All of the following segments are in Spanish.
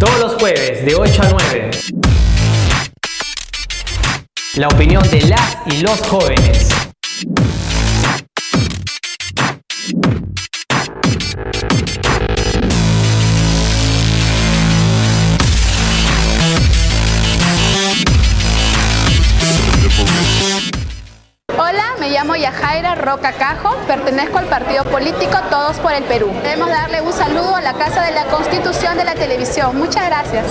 Todos los jueves de 8 a 9. La opinión de las y los jóvenes. Hola, me llamo Yajaira Roca Cajo, pertenezco al partido político Todos por el Perú. Debemos darle un saludo a la Casa de la Constitución de la Televisión. Muchas gracias.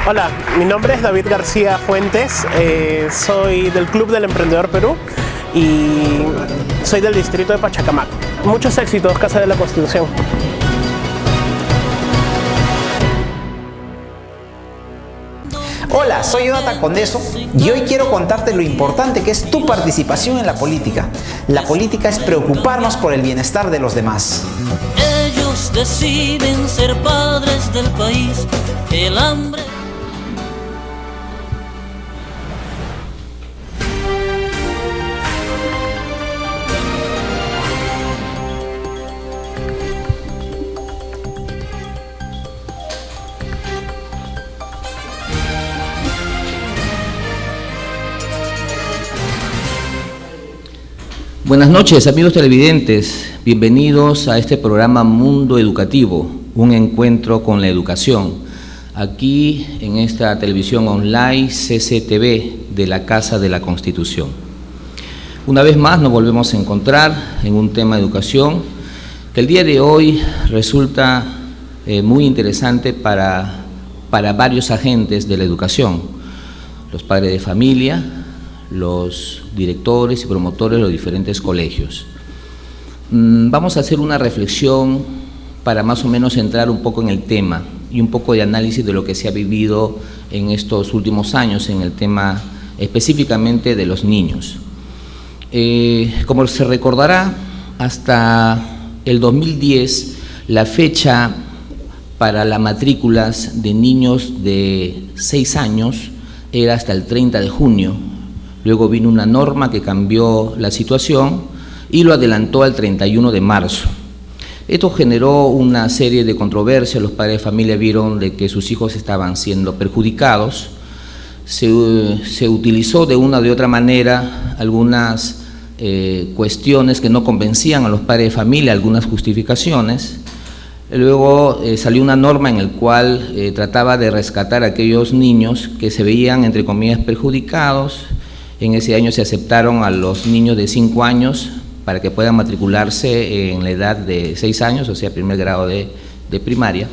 Hola, mi nombre es David García Fuentes, soy del Club del Emprendedor Perú y soy del distrito de Pachacamac. Muchos éxitos, Casa de la Constitución. Hola, soy Jonathan Condeso y hoy quiero contarte lo importante que es tu participación en la política. La política es preocuparnos por el bienestar de los demás. Ellos deciden ser padres del país, el hambre... Buenas noches, amigos televidentes. Bienvenidos a este programa Mundo Educativo, un encuentro con la educación. Aquí en esta televisión online CCTV de la Casa de la Constitución. Una vez más nos volvemos a encontrar en un tema de educación que el día de hoy resulta muy interesante para varios agentes de la educación, los padres de familia, los directores y promotores de los diferentes colegios. Vamos a hacer una reflexión para más o menos entrar un poco en el tema y un poco de análisis de lo que se ha vivido en estos últimos años en el tema específicamente de los niños. Como se recordará, hasta el 2010 la fecha para las matrículas de niños de 6 años era hasta el 30 de junio. Luego vino una norma que cambió la situación y lo adelantó al 31 de marzo. Esto generó una serie de controversias. Los padres de familia vieron de que sus hijos estaban siendo perjudicados. Se utilizó de una o de otra manera algunas cuestiones que no convencían a los padres de familia, algunas justificaciones. Luego salió una norma en la cual trataba de rescatar a aquellos niños que se veían, entre comillas, perjudicados. En ese año se aceptaron a los niños de 5 años para que puedan matricularse en la edad de 6 años, o sea, primer grado de primaria.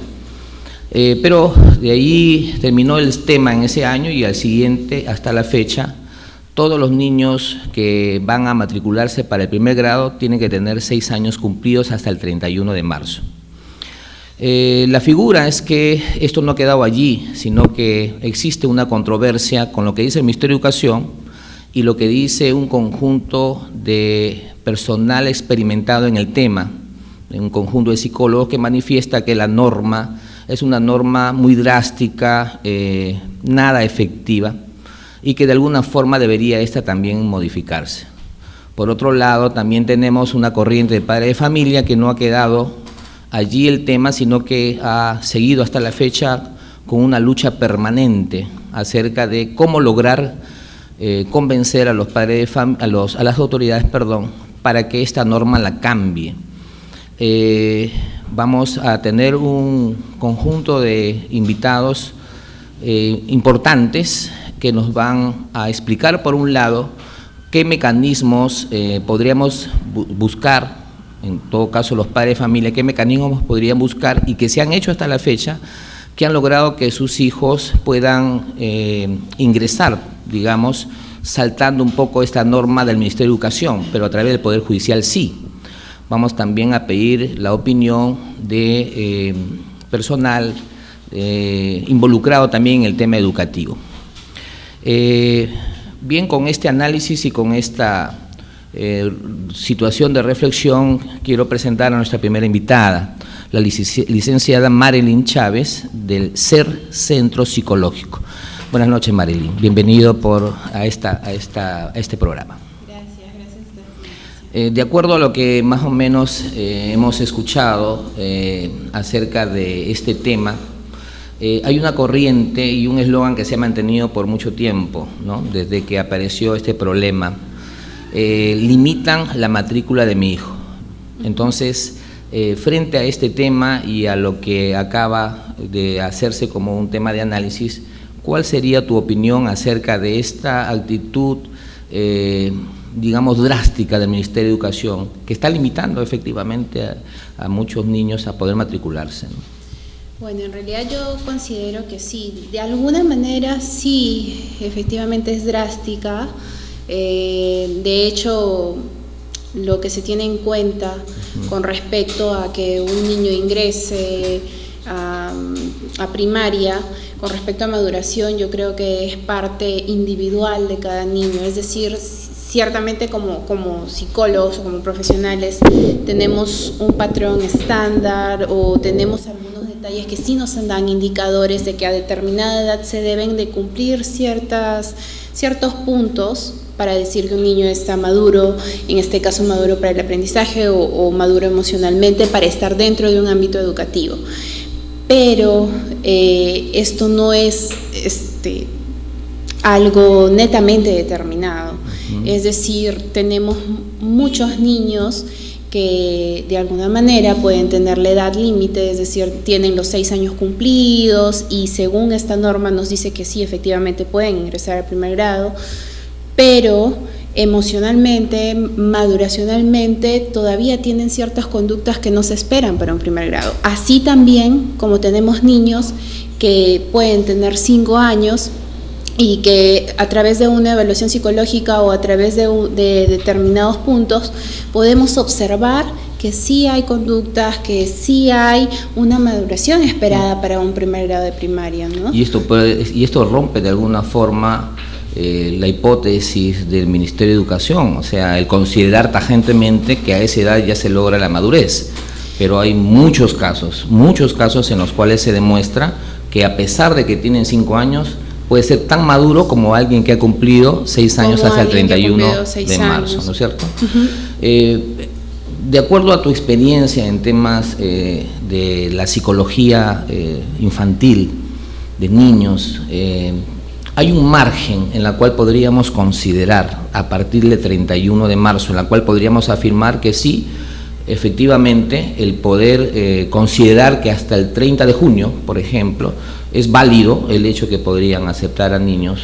Pero de ahí terminó el tema en ese año y al siguiente, hasta la fecha, todos los niños que van a matricularse para el primer grado tienen que tener 6 años cumplidos hasta el 31 de marzo. La figura es que esto no ha quedado allí, sino que existe una controversia con lo que dice el Ministerio de Educación y lo que dice un conjunto de personal experimentado en el tema, un conjunto de psicólogos que manifiesta que la norma es una norma muy drástica, nada efectiva, y que de alguna forma debería esta también modificarse. Por otro lado, también tenemos una corriente de padres de familia que no ha quedado allí el tema, sino que ha seguido hasta la fecha con una lucha permanente acerca de cómo lograr convencer a los padres a las autoridades, para que esta norma la cambie. Vamos a tener un conjunto de invitados importantes que nos van a explicar, por un lado, qué mecanismos podríamos buscar, en todo caso los padres de familia, qué mecanismos podrían buscar y que se han hecho hasta la fecha, que han logrado que sus hijos puedan ingresar, digamos, saltando un poco esta norma del Ministerio de Educación, pero a través del Poder Judicial sí. Vamos también a pedir la opinión de personal involucrado también en el tema educativo. Bien, con este análisis y con esta situación de reflexión, quiero presentar a nuestra primera invitada, la licenciada Marilyn Chávez, del SER Centro Psicológico. Buenas noches, Marilyn. Bienvenido a este programa. Gracias a usted. De acuerdo a lo que más o menos hemos escuchado acerca de este tema, hay una corriente y un eslogan que se ha mantenido por mucho tiempo, ¿no? Desde que apareció este problema. Limitan la matrícula de mi hijo. Entonces, frente a este tema y a lo que acaba de hacerse como un tema de análisis, ¿cuál sería tu opinión acerca de esta actitud, digamos, drástica del Ministerio de Educación, que está limitando efectivamente a muchos niños a poder matricularse, ¿no? Bueno, en realidad yo considero que sí, de alguna manera sí, efectivamente es drástica. De hecho, lo que se tiene en cuenta con respecto a que un niño ingrese a primaria, con respecto a maduración, yo creo que es parte individual de cada niño, es decir, ciertamente como psicólogos o como profesionales tenemos un patrón estándar o tenemos algunos detalles que sí nos dan indicadores de que a determinada edad se deben de cumplir ciertos puntos para decir que un niño está maduro, en este caso maduro para el aprendizaje o maduro emocionalmente para estar dentro de un ámbito educativo. Pero esto no es algo netamente determinado. Es decir, tenemos muchos niños que de alguna manera pueden tener la edad límite, es decir, tienen los 6 años cumplidos y según esta norma nos dice que sí, efectivamente pueden ingresar al primer grado, pero emocionalmente, maduracionalmente, todavía tienen ciertas conductas que no se esperan para un primer grado. Así también como tenemos niños que pueden tener 5 años y que a través de una evaluación psicológica o a través de determinados puntos podemos observar que sí hay conductas, que sí hay una maduración esperada para un primer grado de primaria, ¿no? Y esto rompe de alguna forma la hipótesis del Ministerio de Educación, o sea, el considerar tajantemente que a esa edad ya se logra la madurez, pero hay muchos casos en los cuales se demuestra que a pesar de que tienen 5 años, puede ser tan maduro como alguien que ha cumplido 6 años hasta el 31 de marzo, ¿no es cierto? De acuerdo a tu experiencia en temas de la psicología infantil, de niños, hay un margen en la cual podríamos considerar, a partir del 31 de marzo, en la cual podríamos afirmar que sí, efectivamente, el poder considerar que hasta el 30 de junio, por ejemplo, es válido el hecho que podrían aceptar a niños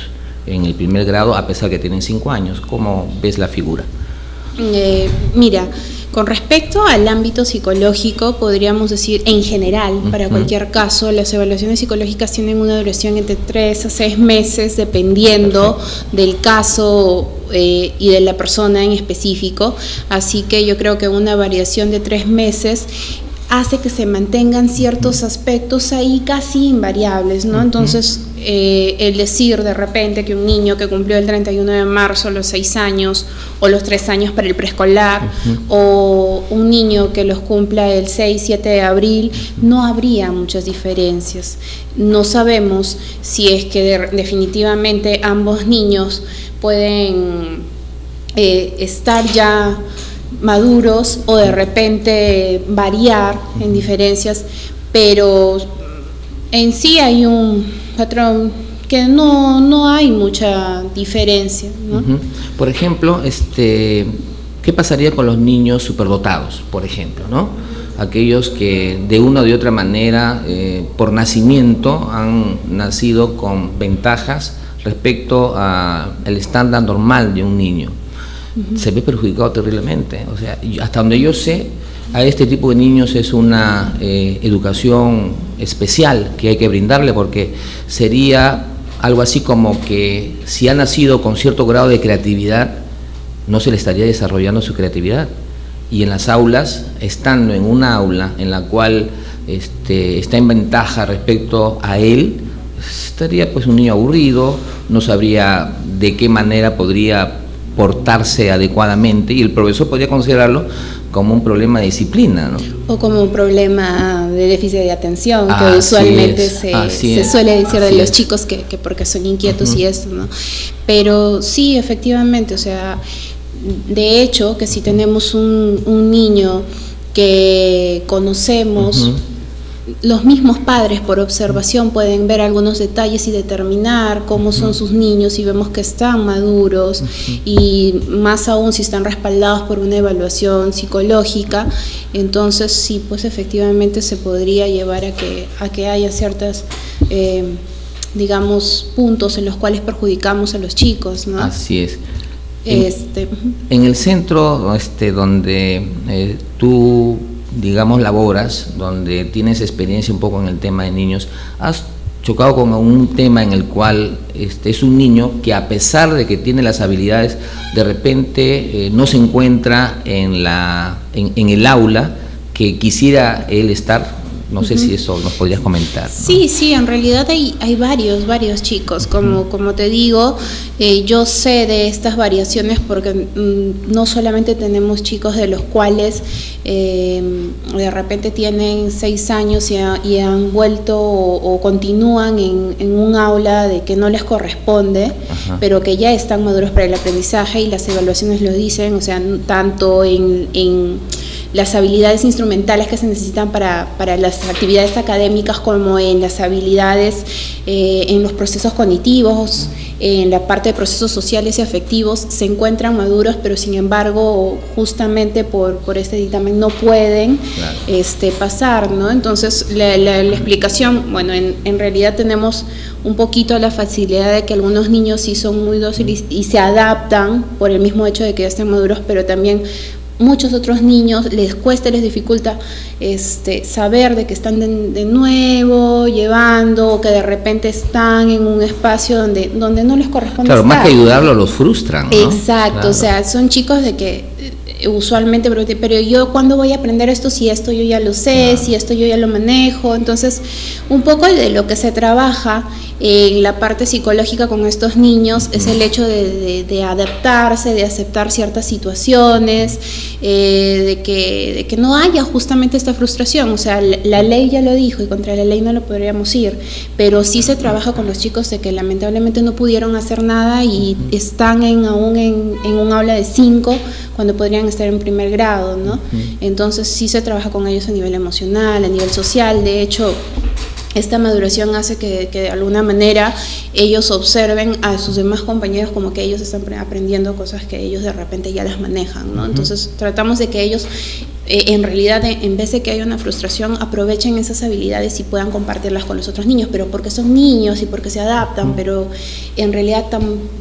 en el primer grado a pesar que tienen 5 años. ¿Cómo ves la figura? Mira, con respecto al ámbito psicológico, podríamos decir en general, para cualquier caso, las evaluaciones psicológicas tienen una duración entre 3 a 6 meses, dependiendo del caso y de la persona en específico. Así que yo creo que una variación de 3 meses hace que se mantengan ciertos aspectos ahí casi invariables, ¿no? Entonces, el decir de repente que un niño que cumplió el 31 de marzo los 6 años o los 3 años para el preescolar o un niño que los cumpla el 6-7 de abril, no habría muchas diferencias. No sabemos si es que definitivamente ambos niños pueden estar ya maduros o de repente variar en diferencias, pero en sí hay un patrón que no hay mucha diferencia, ¿no? Por ejemplo, ¿qué pasaría con los niños superdotados, por ejemplo, ¿no? Aquellos que de una o de otra manera por nacimiento han nacido con ventajas respecto al estándar normal de un niño. Se ve perjudicado terriblemente. O sea, hasta donde yo sé, a este tipo de niños es una educación especial que hay que brindarle, porque sería algo así como que si ha nacido con cierto grado de creatividad, no se le estaría desarrollando su creatividad. Y en las aulas, estando en una aula en la cual está en ventaja respecto a él, estaría pues un niño aburrido, no sabría de qué manera podría portarse adecuadamente y el profesor podría considerarlo como un problema de disciplina, ¿no? O como un problema de déficit de atención, que usualmente se suele decir de los chicos que porque son inquietos y esto, ¿no? Pero sí, efectivamente, o sea, De hecho, que si tenemos un niño que conocemos, los mismos padres por observación pueden ver algunos detalles y determinar cómo son sus niños, y vemos que están maduros, y más aún si están respaldados por una evaluación psicológica. Entonces sí, pues efectivamente se podría llevar a que haya ciertas digamos puntos en los cuales perjudicamos a los chicos, ¿no? Así es. En el centro donde tú, digamos, laboras, donde tienes experiencia un poco en el tema de niños, has chocado con un tema en el cual es un niño que, a pesar de que tiene las habilidades, de repente no se encuentra en el aula que quisiera él estar. No sé si eso nos podrías comentar, ¿no? Sí, en realidad hay varios chicos, como te digo, yo sé de estas variaciones porque no solamente tenemos chicos de los cuales de repente tienen 6 años y han vuelto o continúan en un aula de que no les corresponde, pero que ya están maduros para el aprendizaje, y las evaluaciones lo dicen, o sea, tanto en las habilidades instrumentales que se necesitan para las actividades académicas, como en las habilidades en los procesos cognitivos, en la parte de procesos sociales y afectivos, se encuentran maduros, pero sin embargo justamente por este dictamen no pueden pasar, ¿no? Entonces la explicación, bueno, en realidad tenemos un poquito la facilidad de que algunos niños sí son muy dóciles y se adaptan por el mismo hecho de que ya estén maduros, pero también muchos otros niños les cuesta, les dificulta saber de que están de nuevo llevando, o que de repente están en un espacio donde no les corresponde estar. Más que ayudarlo, los frustran, ¿no? Exacto, claro. O sea, son chicos de que usualmente, pero yo ¿cuándo voy a aprender esto si esto yo ya lo sé, si esto yo ya lo manejo? Entonces, un poco de lo que se trabaja en la parte psicológica con estos niños es el hecho de adaptarse, de aceptar ciertas situaciones, de que no haya justamente esta frustración. O sea, la ley ya lo dijo y contra la ley no lo podríamos ir, pero sí se trabaja con los chicos de que lamentablemente no pudieron hacer nada y están aún en un aula de 5 cuando podrían estar en primer grado, ¿no? Entonces sí se trabaja con ellos a nivel emocional, a nivel social. De hecho, esta maduración hace que de alguna manera ellos observen a sus demás compañeros como que ellos están aprendiendo cosas que ellos de repente ya las manejan, ¿no? Entonces tratamos de que ellos en realidad, en vez de que haya una frustración, aprovechen esas habilidades y puedan compartirlas con los otros niños, pero porque son niños y porque se adaptan, pero en realidad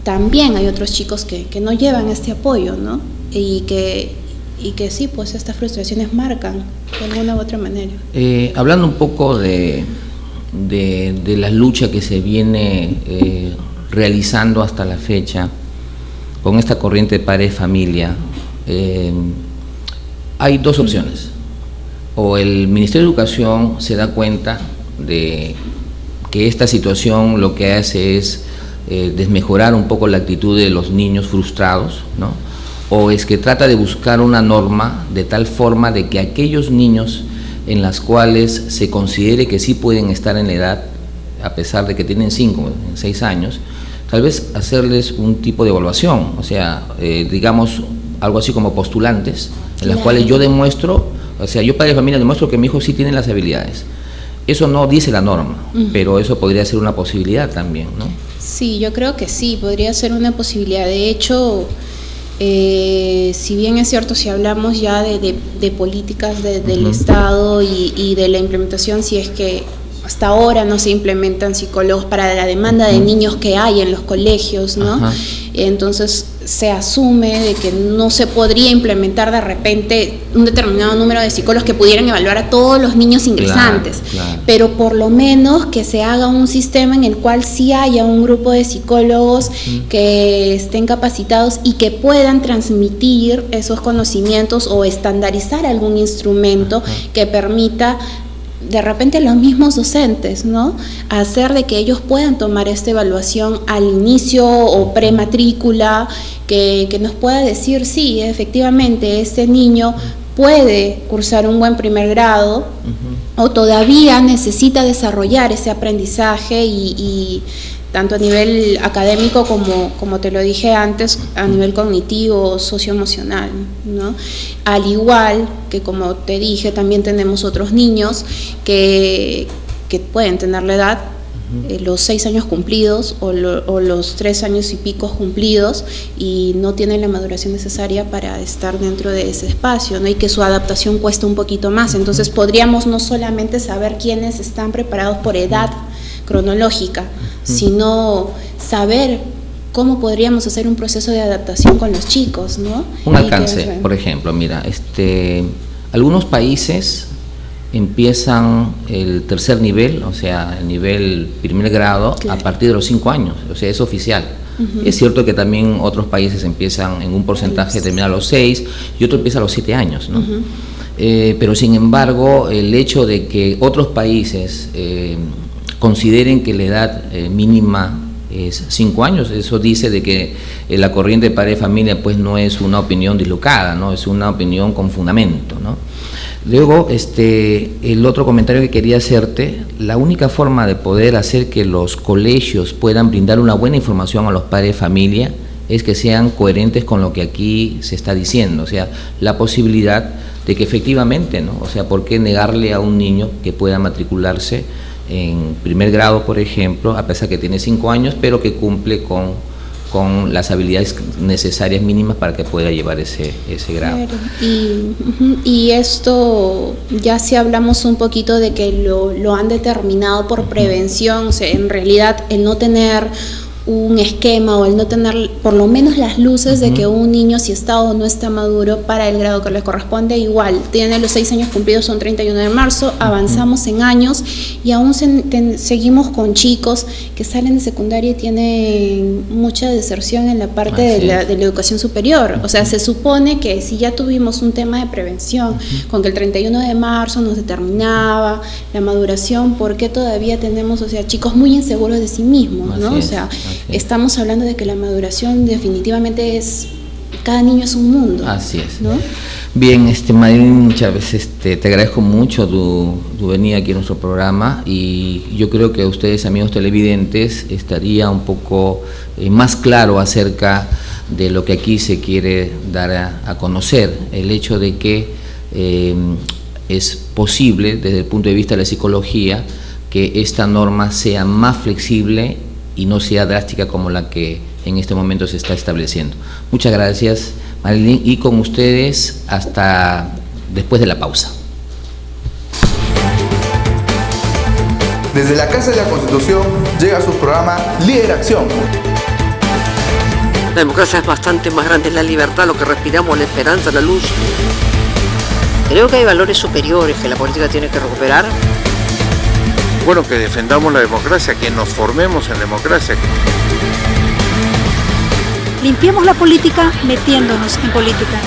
también hay otros chicos que no llevan este apoyo, ¿no? Y que sí, pues estas frustraciones marcan de alguna u otra manera. Hablando un poco de la lucha que se viene realizando hasta la fecha con esta corriente de padre familia, hay dos opciones. O el Ministerio de Educación se da cuenta de que esta situación lo que hace es desmejorar un poco la actitud de los niños frustrados, ¿no? O es que trata de buscar una norma de tal forma de que aquellos niños en las cuales se considere que sí pueden estar en la edad, a pesar de que tienen 5, 6 años, tal vez hacerles un tipo de evaluación, o sea, digamos, algo así como postulantes, en las cuales yo demuestro, o sea, yo padre de familia demuestro que mi hijo sí tiene las habilidades. Eso no dice la norma, pero eso podría ser una posibilidad también, ¿no? Sí, yo creo que sí, podría ser una posibilidad. De hecho, si bien es cierto, si hablamos ya de políticas del Estado y de la implementación, si es que hasta ahora no se implementan psicólogos para la demanda de niños que hay en los colegios, ¿no? Entonces se asume de que no se podría implementar de repente un determinado número de psicólogos que pudieran evaluar a todos los niños ingresantes, pero por lo menos que se haga un sistema en el cual sí haya un grupo de psicólogos que estén capacitados y que puedan transmitir esos conocimientos o estandarizar algún instrumento que permita de repente los mismos docentes, ¿no? Hacer de que ellos puedan tomar esta evaluación al inicio o prematrícula, que nos pueda decir, sí, efectivamente, este niño puede cursar un buen primer grado o todavía necesita desarrollar ese aprendizaje y tanto a nivel académico como te lo dije antes, a nivel cognitivo, socioemocional, ¿no? Al igual que, como te dije, también tenemos otros niños que pueden tener la edad, los 6 años cumplidos o los 3 años y pico cumplidos, y no tienen la maduración necesaria para estar dentro de ese espacio, ¿no? Y que su adaptación cuesta un poquito más. Entonces podríamos no solamente saber quiénes están preparados por edad cronológica, sino saber cómo podríamos hacer un proceso de adaptación con los chicos, ¿no? Un alcance, por ejemplo, mira, algunos países empiezan el tercer nivel, o sea, el nivel primer grado, a partir de los 5 años, o sea, es oficial. Es cierto que también otros países empiezan en un porcentaje determinado a los 6 y otro empieza a los 7 años, ¿no? Pero sin embargo, el hecho de que otros países consideren que la edad mínima es 5 años, eso dice de que la corriente de padre de familia pues no es una opinión dislocada, ¿no? Es una opinión con fundamento, ¿no? Luego, el otro comentario que quería hacerte, la única forma de poder hacer que los colegios puedan brindar una buena información a los padres de familia es que sean coherentes con lo que aquí se está diciendo, o sea, la posibilidad de que efectivamente, ¿no? O sea, ¿por qué negarle a un niño que pueda matricularse en primer grado, por ejemplo, a pesar que tiene 5 años, pero que cumple con las habilidades necesarias mínimas para que pueda llevar ese grado? Y esto, ya si hablamos un poquito de que lo han determinado por prevención, o sea, en realidad el no tener un esquema o el no tener por lo menos las luces de que un niño, si está o no está maduro para el grado que le corresponde, igual tiene los 6 años cumplidos, son 31 de marzo, avanzamos en años y aún seguimos con chicos que salen de secundaria y tienen mucha deserción en la parte de la educación superior. O sea, se supone que si ya tuvimos un tema de prevención con que el 31 de marzo nos determinaba la maduración, ¿por qué todavía tenemos, o sea, chicos muy inseguros de sí mismos, ¿no? O sea, estamos hablando de que la maduración definitivamente es, cada niño es un mundo. Así es, ¿no? Bien, Marilyn Chávez, te agradezco mucho tu venida aquí a nuestro programa, y yo creo que a ustedes, amigos televidentes, estaría un poco más claro acerca de lo que aquí se quiere dar a conocer, el hecho de que es posible desde el punto de vista de la psicología que esta norma sea más flexible y no sea drástica como la que en este momento se está estableciendo. Muchas gracias, Marilyn, y con ustedes hasta después de la pausa. Desde la Casa de la Constitución llega su programa Líder Acción. La democracia es bastante más grande, es la libertad, lo que respiramos, la esperanza, la luz. Creo que hay valores superiores que la política tiene que recuperar. Bueno, que defendamos la democracia, que nos formemos en democracia. Limpiemos la política metiéndonos en política.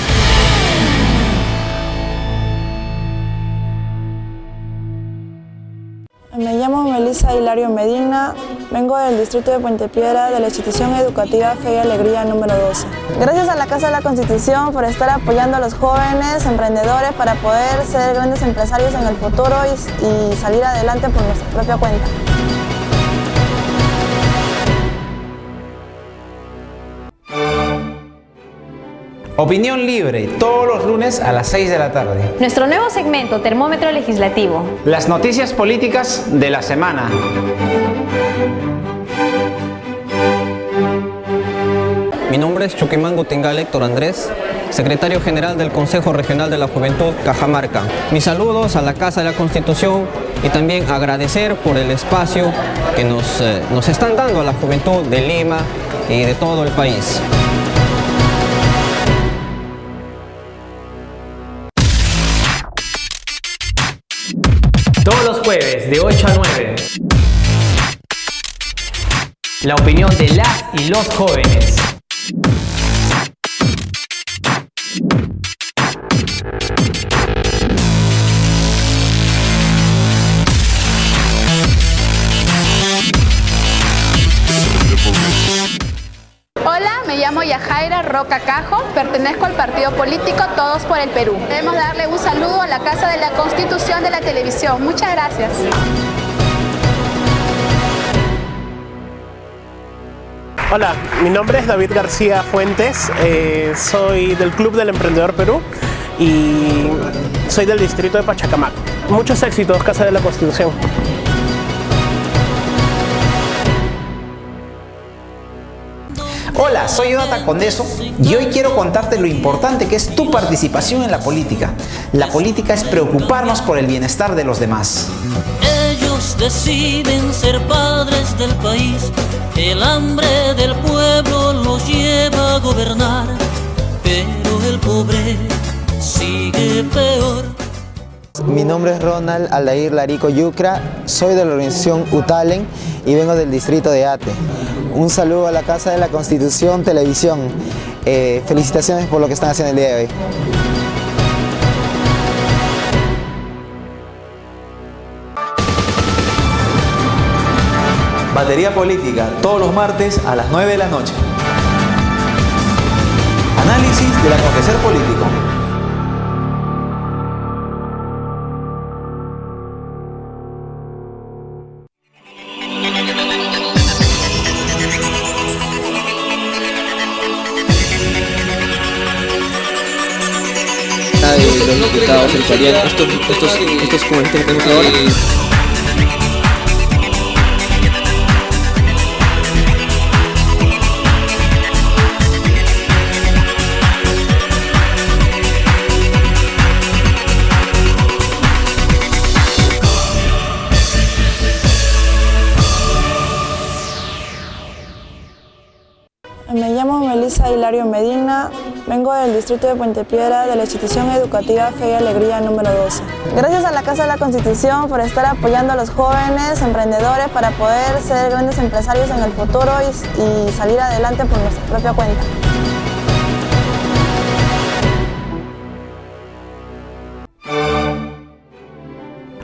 Me llamo Melissa Hilario Medina, vengo del distrito de Puente Piedra, de la institución educativa Fe y Alegría número 12. Gracias a la Casa de la Constitución por estar apoyando a los jóvenes emprendedores para poder ser grandes empresarios en el futuro y salir adelante por nuestra propia cuenta. Opinión libre, todos los lunes a las 6 de la tarde. Nuestro nuevo segmento, Termómetro Legislativo. Las noticias políticas de la semana. Mi nombre es Chuquimán Tingal Héctor Andrés, secretario general del Consejo Regional de la Juventud Cajamarca. Mis saludos a la Casa de la Constitución y también agradecer por el espacio que nos están dando a la juventud de Lima y de todo el país. Todos los jueves de 8 a 9. La opinión de las y los jóvenes. Hola, me llamo Yajaira Roca Cajo, pertenezco al partido político Todos por el Perú. Debemos darle un saludo a la Casa de la Constitución de la Televisión. Muchas gracias. Hola, mi nombre es David García Fuentes, soy del Club del Emprendedor Perú y soy del distrito de Pachacamac. Muchos éxitos, Casa de la Constitución. Hola, soy Jonathan Condeso y hoy quiero contarte lo importante que es tu participación en la política. La política es preocuparnos por el bienestar de los demás. Ellos deciden ser padres del país, el hambre del pueblo los lleva a gobernar, pero el pobre sigue peor. Mi nombre es Ronald Aldair Larico Yucra, soy de la organización UTALEN y vengo del distrito de Ate. Un saludo a la Casa de la Constitución Televisión. Felicitaciones por lo que están haciendo el día de hoy. Batería Política, todos los martes a las 9 de la noche. Análisis del acontecer político. De los diputados entrarían estos comentarios que tenemos ahora. Me llamo Melissa Hilario Medina, vengo del distrito de Puente Piedra de la institución educativa Fe y Alegría número 12. Gracias a la Casa de la Constitución por estar apoyando a los jóvenes emprendedores para poder ser grandes empresarios en el futuro y salir adelante por nuestra propia cuenta.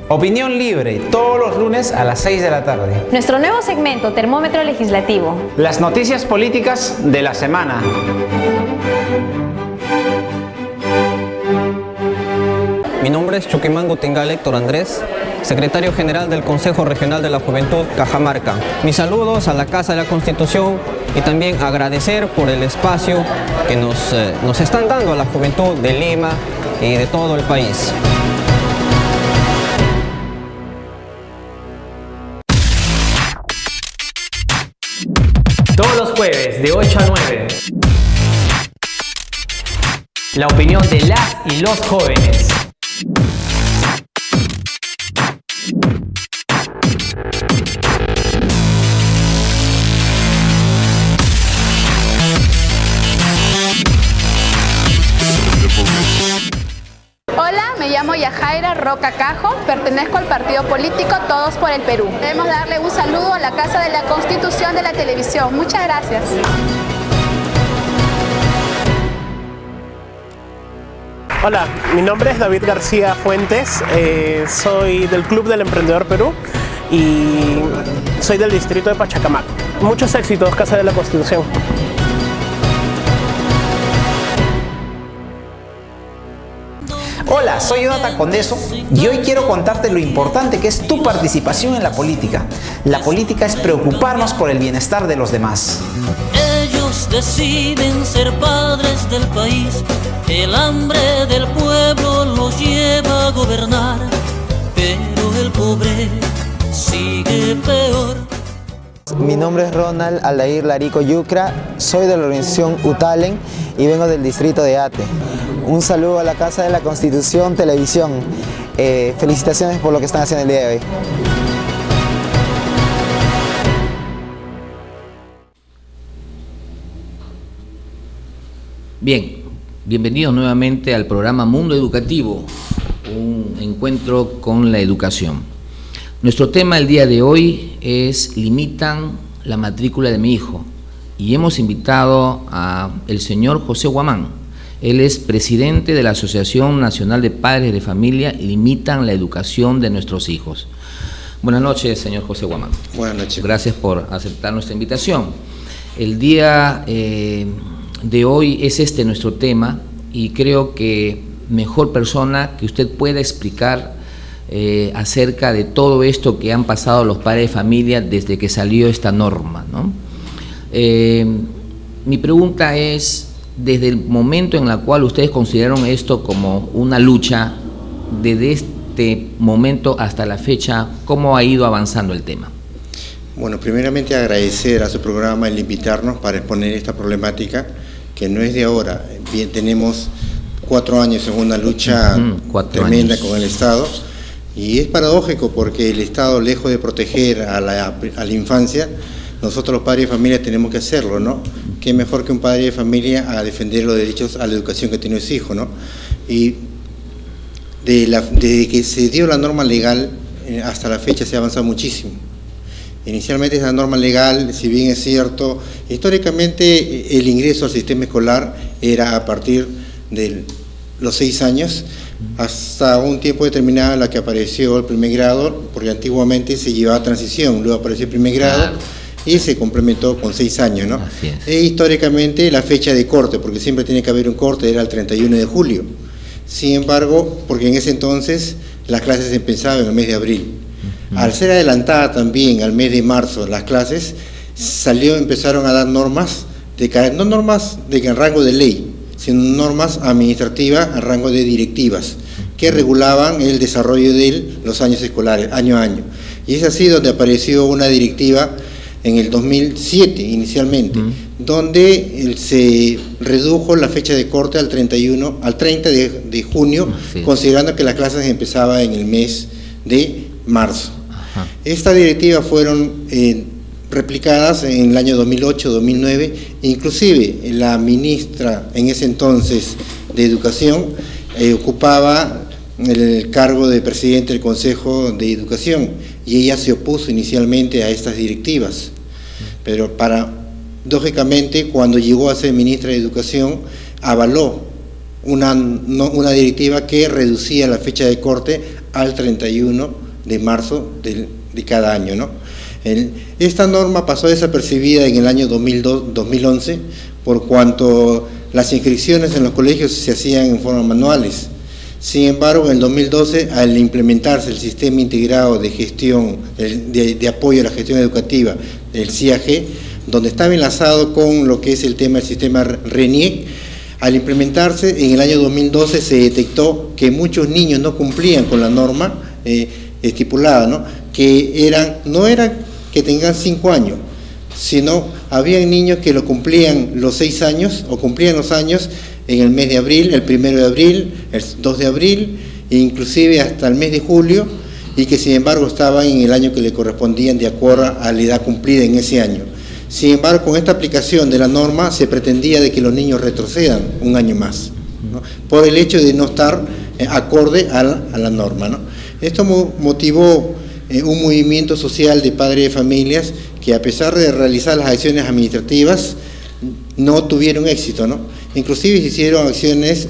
Opinión libre, todos los lunes a las 6 de la tarde. Nuestro nuevo segmento, Termómetro Legislativo. Las noticias políticas de la semana. Mi nombre es Chuquimango Tingal Héctor Andrés, secretario general del Consejo Regional de la Juventud Cajamarca. Mis saludos a la Casa de la Constitución y también agradecer por el espacio que nos están dando a la juventud de Lima y de todo el país. Todos los jueves de 8 a 9. La opinión de las y los jóvenes. Hola, me llamo Yajaira Roca Cajo, pertenezco al partido político Todos por el Perú. Debemos darle un saludo a la Casa de la Constitución de la Televisión. Muchas gracias. Hola, mi nombre es David García Fuentes, soy del Club del Emprendedor Perú y soy del distrito de Pachacamac. Muchos éxitos, Casa de la Constitución. Hola, soy Jonathan Condeso y hoy quiero contarte lo importante que es tu participación en la política. La política es preocuparnos por el bienestar de los demás. Ellos deciden ser padres del país, el hambre del pueblo los lleva a gobernar, pero el pobre sigue peor. Mi nombre es Ronald Aldair Larico Yucra, soy de la organización UTALEN y vengo del distrito de Ate. Un saludo a la Casa de la Constitución Televisión. Felicitaciones por lo que están haciendo el día de hoy. Bien, bienvenidos nuevamente al programa Mundo Educativo, un encuentro con la educación. Nuestro tema el día de hoy es limitan la matrícula de mi hijo y hemos invitado al señor José Guamán. Él es presidente de la Asociación Nacional de Padres de Familia Limitan la Educación de Nuestros Hijos. Buenas noches, señor José Guamán. Buenas noches. Gracias por aceptar nuestra invitación. El día de hoy es nuestro tema y creo que mejor persona que usted pueda explicar acerca de todo esto que han pasado los padres de familia desde que salió esta norma, ¿no? Mi pregunta es, desde el momento en el cual ustedes consideraron esto como una lucha, desde este momento hasta la fecha, ¿cómo ha ido avanzando el tema? Bueno, primeramente agradecer a su programa el invitarnos para exponer esta problemática, que no es de ahora. Bien, tenemos 4 años en una lucha tremenda con el Estado, y es paradójico porque el Estado, lejos de proteger a la infancia, nosotros los padres de familia tenemos que hacerlo, ¿no? Qué mejor que un padre de familia a defender los derechos a la educación que tiene su hijo, ¿no? Y desde que se dio la norma legal hasta la fecha se ha avanzado muchísimo. Inicialmente esa norma legal, si bien es cierto, históricamente el ingreso al sistema escolar era a partir de los 6 años, hasta un tiempo determinado en la que apareció el primer grado, porque antiguamente se llevaba transición, luego apareció el primer grado y se complementó con 6 años, ¿no? E históricamente la fecha de corte, porque siempre tiene que haber un corte, era el 31 de julio. Sin embargo, porque en ese entonces las clases empezaban en el mes de abril. Al ser adelantada también al mes de marzo las clases, empezaron a dar normas, no normas en rango de ley, sino normas administrativas en rango de directivas, que regulaban el desarrollo de los años escolares, año a año. Y es así donde apareció una directiva en el 2007 inicialmente, donde se redujo la fecha de corte al 30 de junio, considerando que las clases empezaban en el mes de marzo. Estas directivas fueron replicadas en el año 2008, 2009, inclusive la ministra en ese entonces de Educación ocupaba el cargo de presidente del Consejo de Educación y ella se opuso inicialmente a estas directivas, pero paradójicamente cuando llegó a ser ministra de Educación avaló una directiva que reducía la fecha de corte al 31 de marzo de cada año, ¿no? Esta norma pasó desapercibida en el año 2011 por cuanto las inscripciones en los colegios se hacían en forma manuales. Sin embargo, en el 2012, al implementarse el Sistema Integrado de Gestión, de apoyo a la gestión educativa, el CIAG, donde estaba enlazado con lo que es el tema del sistema RENIEC, al implementarse en el año 2012 se detectó que muchos niños no cumplían con la norma estipulada, ¿no? Que no eran que tengan 5 años, sino habían niños que lo cumplían los 6 años o cumplían los años en el mes de abril, el 1 de abril, el 2 de abril, e inclusive hasta el mes de julio, y que sin embargo estaban en el año que le correspondían de acuerdo a la edad cumplida en ese año. Sin embargo, con esta aplicación de la norma se pretendía de que los niños retrocedan un año más, ¿no? Por el hecho de no estar acorde a la norma, ¿no? Esto motivó un movimiento social de padres de familias que, a pesar de realizar las acciones administrativas, no tuvieron éxito, ¿no? Inclusive se hicieron acciones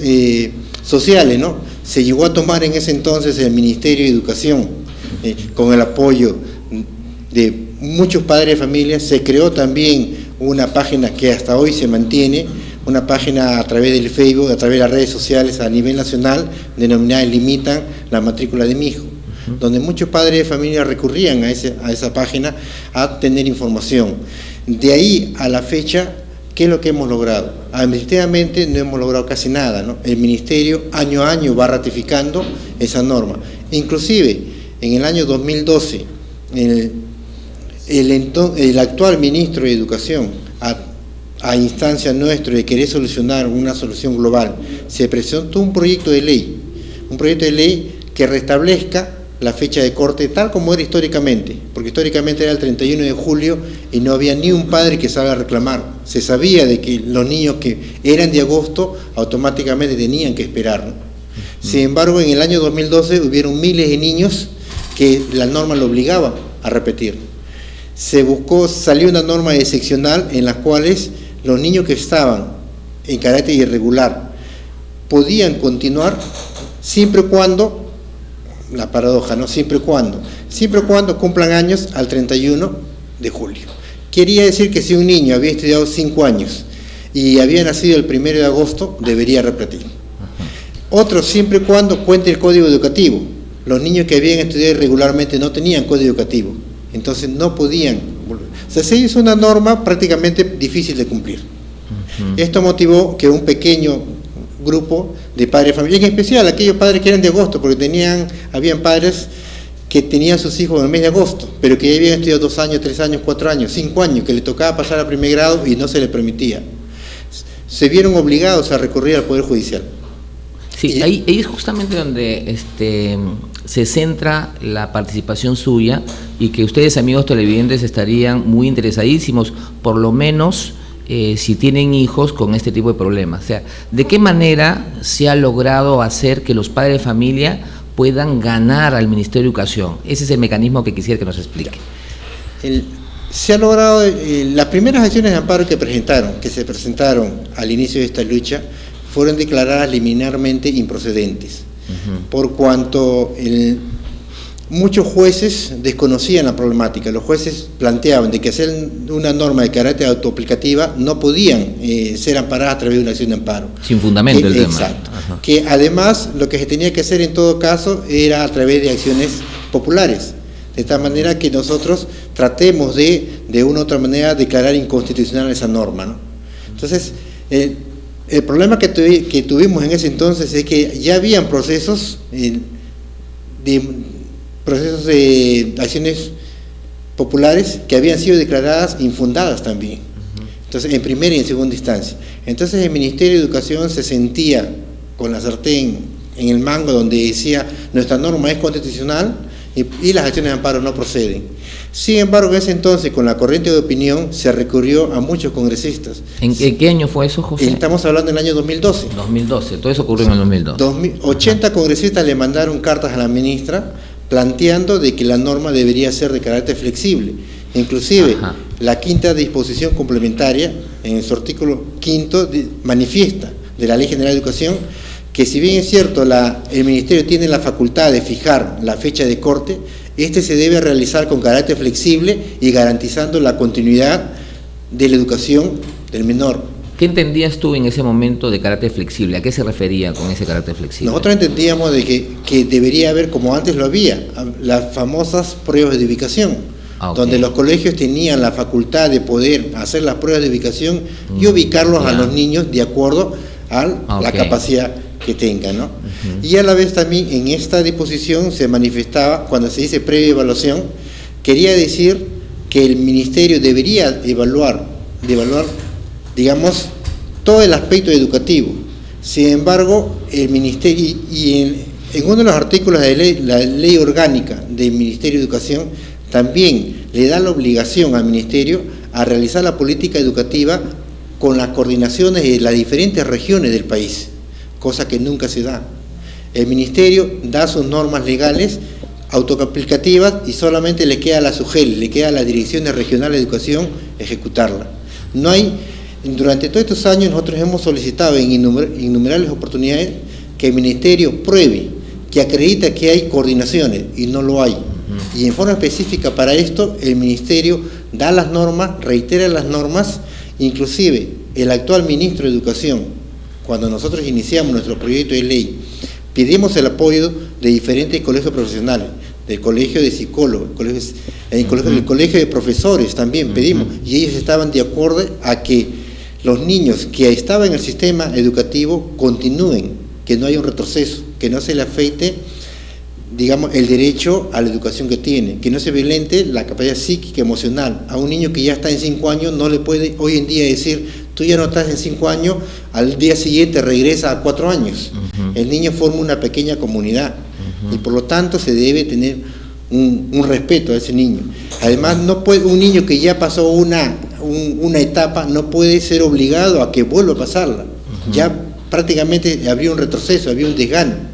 sociales, ¿no? Se llegó a tomar en ese entonces el Ministerio de Educación, con el apoyo de muchos padres de familias. Se creó también una página que hasta hoy se mantiene, una página a través del Facebook, a través de las redes sociales a nivel nacional, denominada Limitan la matrícula de mi hijo, donde muchos padres de familia recurrían a esa página a tener información. De ahí a la fecha, ¿qué es lo que hemos logrado? Administrativamente no hemos logrado casi nada, ¿no? El Ministerio año a año va ratificando esa norma. Inclusive, en el año 2012, el actual ministro de Educación, a instancia nuestra de querer solucionar una solución global, se presentó un proyecto de ley que restablezca la fecha de corte tal como era históricamente, porque históricamente era el 31 de julio y no había ni un padre que salga a reclamar. Se sabía de que los niños que eran de agosto automáticamente tenían que esperar, ¿no? Sin embargo, en el año 2012 hubieron miles de niños que la norma lo obligaba a repetir. Salió una norma excepcional en las cuales los niños que estaban en carácter irregular podían continuar siempre y cuando, la paradoja, ¿no? Siempre y cuando cumplan años al 31 de julio. Quería decir que si un niño había estudiado 5 años y había nacido el 1 de agosto, debería repetir. Otro, siempre y cuando cuente el código educativo. Los niños que habían estudiado irregularmente no tenían código educativo, entonces no podían. O Entonces se hizo una norma prácticamente difícil de cumplir. Esto motivó que un pequeño grupo de padres de familia, en especial aquellos padres que eran de agosto, porque habían padres que tenían sus hijos en el mes de agosto, pero que ya habían estudiado 2 años, 3 años, 4 años, 5 años, que le tocaba pasar a primer grado y no se les permitía. Se vieron obligados a recurrir al Poder Judicial. Sí, ahí es justamente donde se centra la participación suya y que ustedes, amigos televidentes, estarían muy interesadísimos, por lo menos si tienen hijos con este tipo de problemas. O sea, ¿de qué manera se ha logrado hacer que los padres de familia puedan ganar al Ministerio de Educación? Ese es el mecanismo que quisiera que nos explique. Se ha logrado, las primeras acciones de amparo que se presentaron al inicio de esta lucha, fueron declaradas liminarmente improcedentes, por cuanto muchos jueces desconocían la problemática. Los jueces planteaban de que hacer una norma de carácter autoaplicativa no podían ser amparadas a través de una acción de amparo. Sin fundamento el tema. Exacto. Que además lo que se tenía que hacer en todo caso era a través de acciones populares, de tal manera que nosotros tratemos de una u otra manera declarar inconstitucional esa norma, ¿no? Entonces, el problema que tuvimos en ese entonces es que ya habían procesos de acciones populares que habían sido declaradas infundadas también. Entonces, en primera y en segunda instancia. Entonces, el Ministerio de Educación se sentía con la sartén en el mango, donde decía nuestra norma es constitucional y las acciones de amparo no proceden. Sin embargo, en ese entonces, con la corriente de opinión, se recurrió a muchos congresistas. ¿En qué año fue eso, José? Estamos hablando del año 2012. 2012, todo eso ocurrió en el 2012. 80 congresistas le mandaron cartas a la ministra planteando de que la norma debería ser de carácter flexible. Inclusive, la quinta disposición complementaria, en su artículo 5, manifiesta de la Ley General de Educación que, si bien es cierto, el Ministerio tiene la facultad de fijar la fecha de corte, se debe realizar con carácter flexible y garantizando la continuidad de la educación del menor. ¿Qué entendías tú en ese momento de carácter flexible? ¿A qué se refería con ese carácter flexible? Nosotros entendíamos de que debería haber, como antes lo había, las famosas pruebas de ubicación, donde los colegios tenían la facultad de poder hacer las pruebas de ubicación y ubicarlos a los niños de acuerdo a la capacidad que tengan, ¿no? Y a la vez también en esta disposición se manifestaba, cuando se dice previa evaluación, quería decir que el Ministerio debería evaluar, digamos, todo el aspecto educativo. Sin embargo, el Ministerio, en uno de los artículos de la ley orgánica del Ministerio de Educación, también le da la obligación al Ministerio a realizar la política educativa con las coordinaciones de las diferentes regiones del país, cosa que nunca se da. El Ministerio da sus normas legales autoaplicativas y solamente le queda a la SUGEL, le queda a las direcciones regionales de educación ejecutarla. No hay, durante todos estos años nosotros hemos solicitado en innumerables oportunidades que el Ministerio pruebe, que acredita que hay coordinaciones, y no lo hay. Y en forma específica para esto, el Ministerio da las normas, reitera las normas, inclusive el actual Ministro de Educación, cuando nosotros iniciamos nuestro proyecto de ley, pedimos el apoyo de diferentes colegios profesionales, del colegio de psicólogos, el colegio de profesores también pedimos, y ellos estaban de acuerdo a que los niños que estaban en el sistema educativo continúen, que no haya un retroceso, que no se le afecte, digamos, el derecho a la educación que tiene, que no se violente la capacidad psíquica, emocional. A un niño que ya está en 5 años no le puede hoy en día decir, tú ya no estás en 5 años, al día siguiente regresa a 4 años. El niño forma una pequeña comunidad y por lo tanto se debe tener un respeto a ese niño. Además, no puede, un niño que ya pasó una etapa no puede ser obligado a que vuelva a pasarla. Ya prácticamente habría un retroceso, habría un desgano.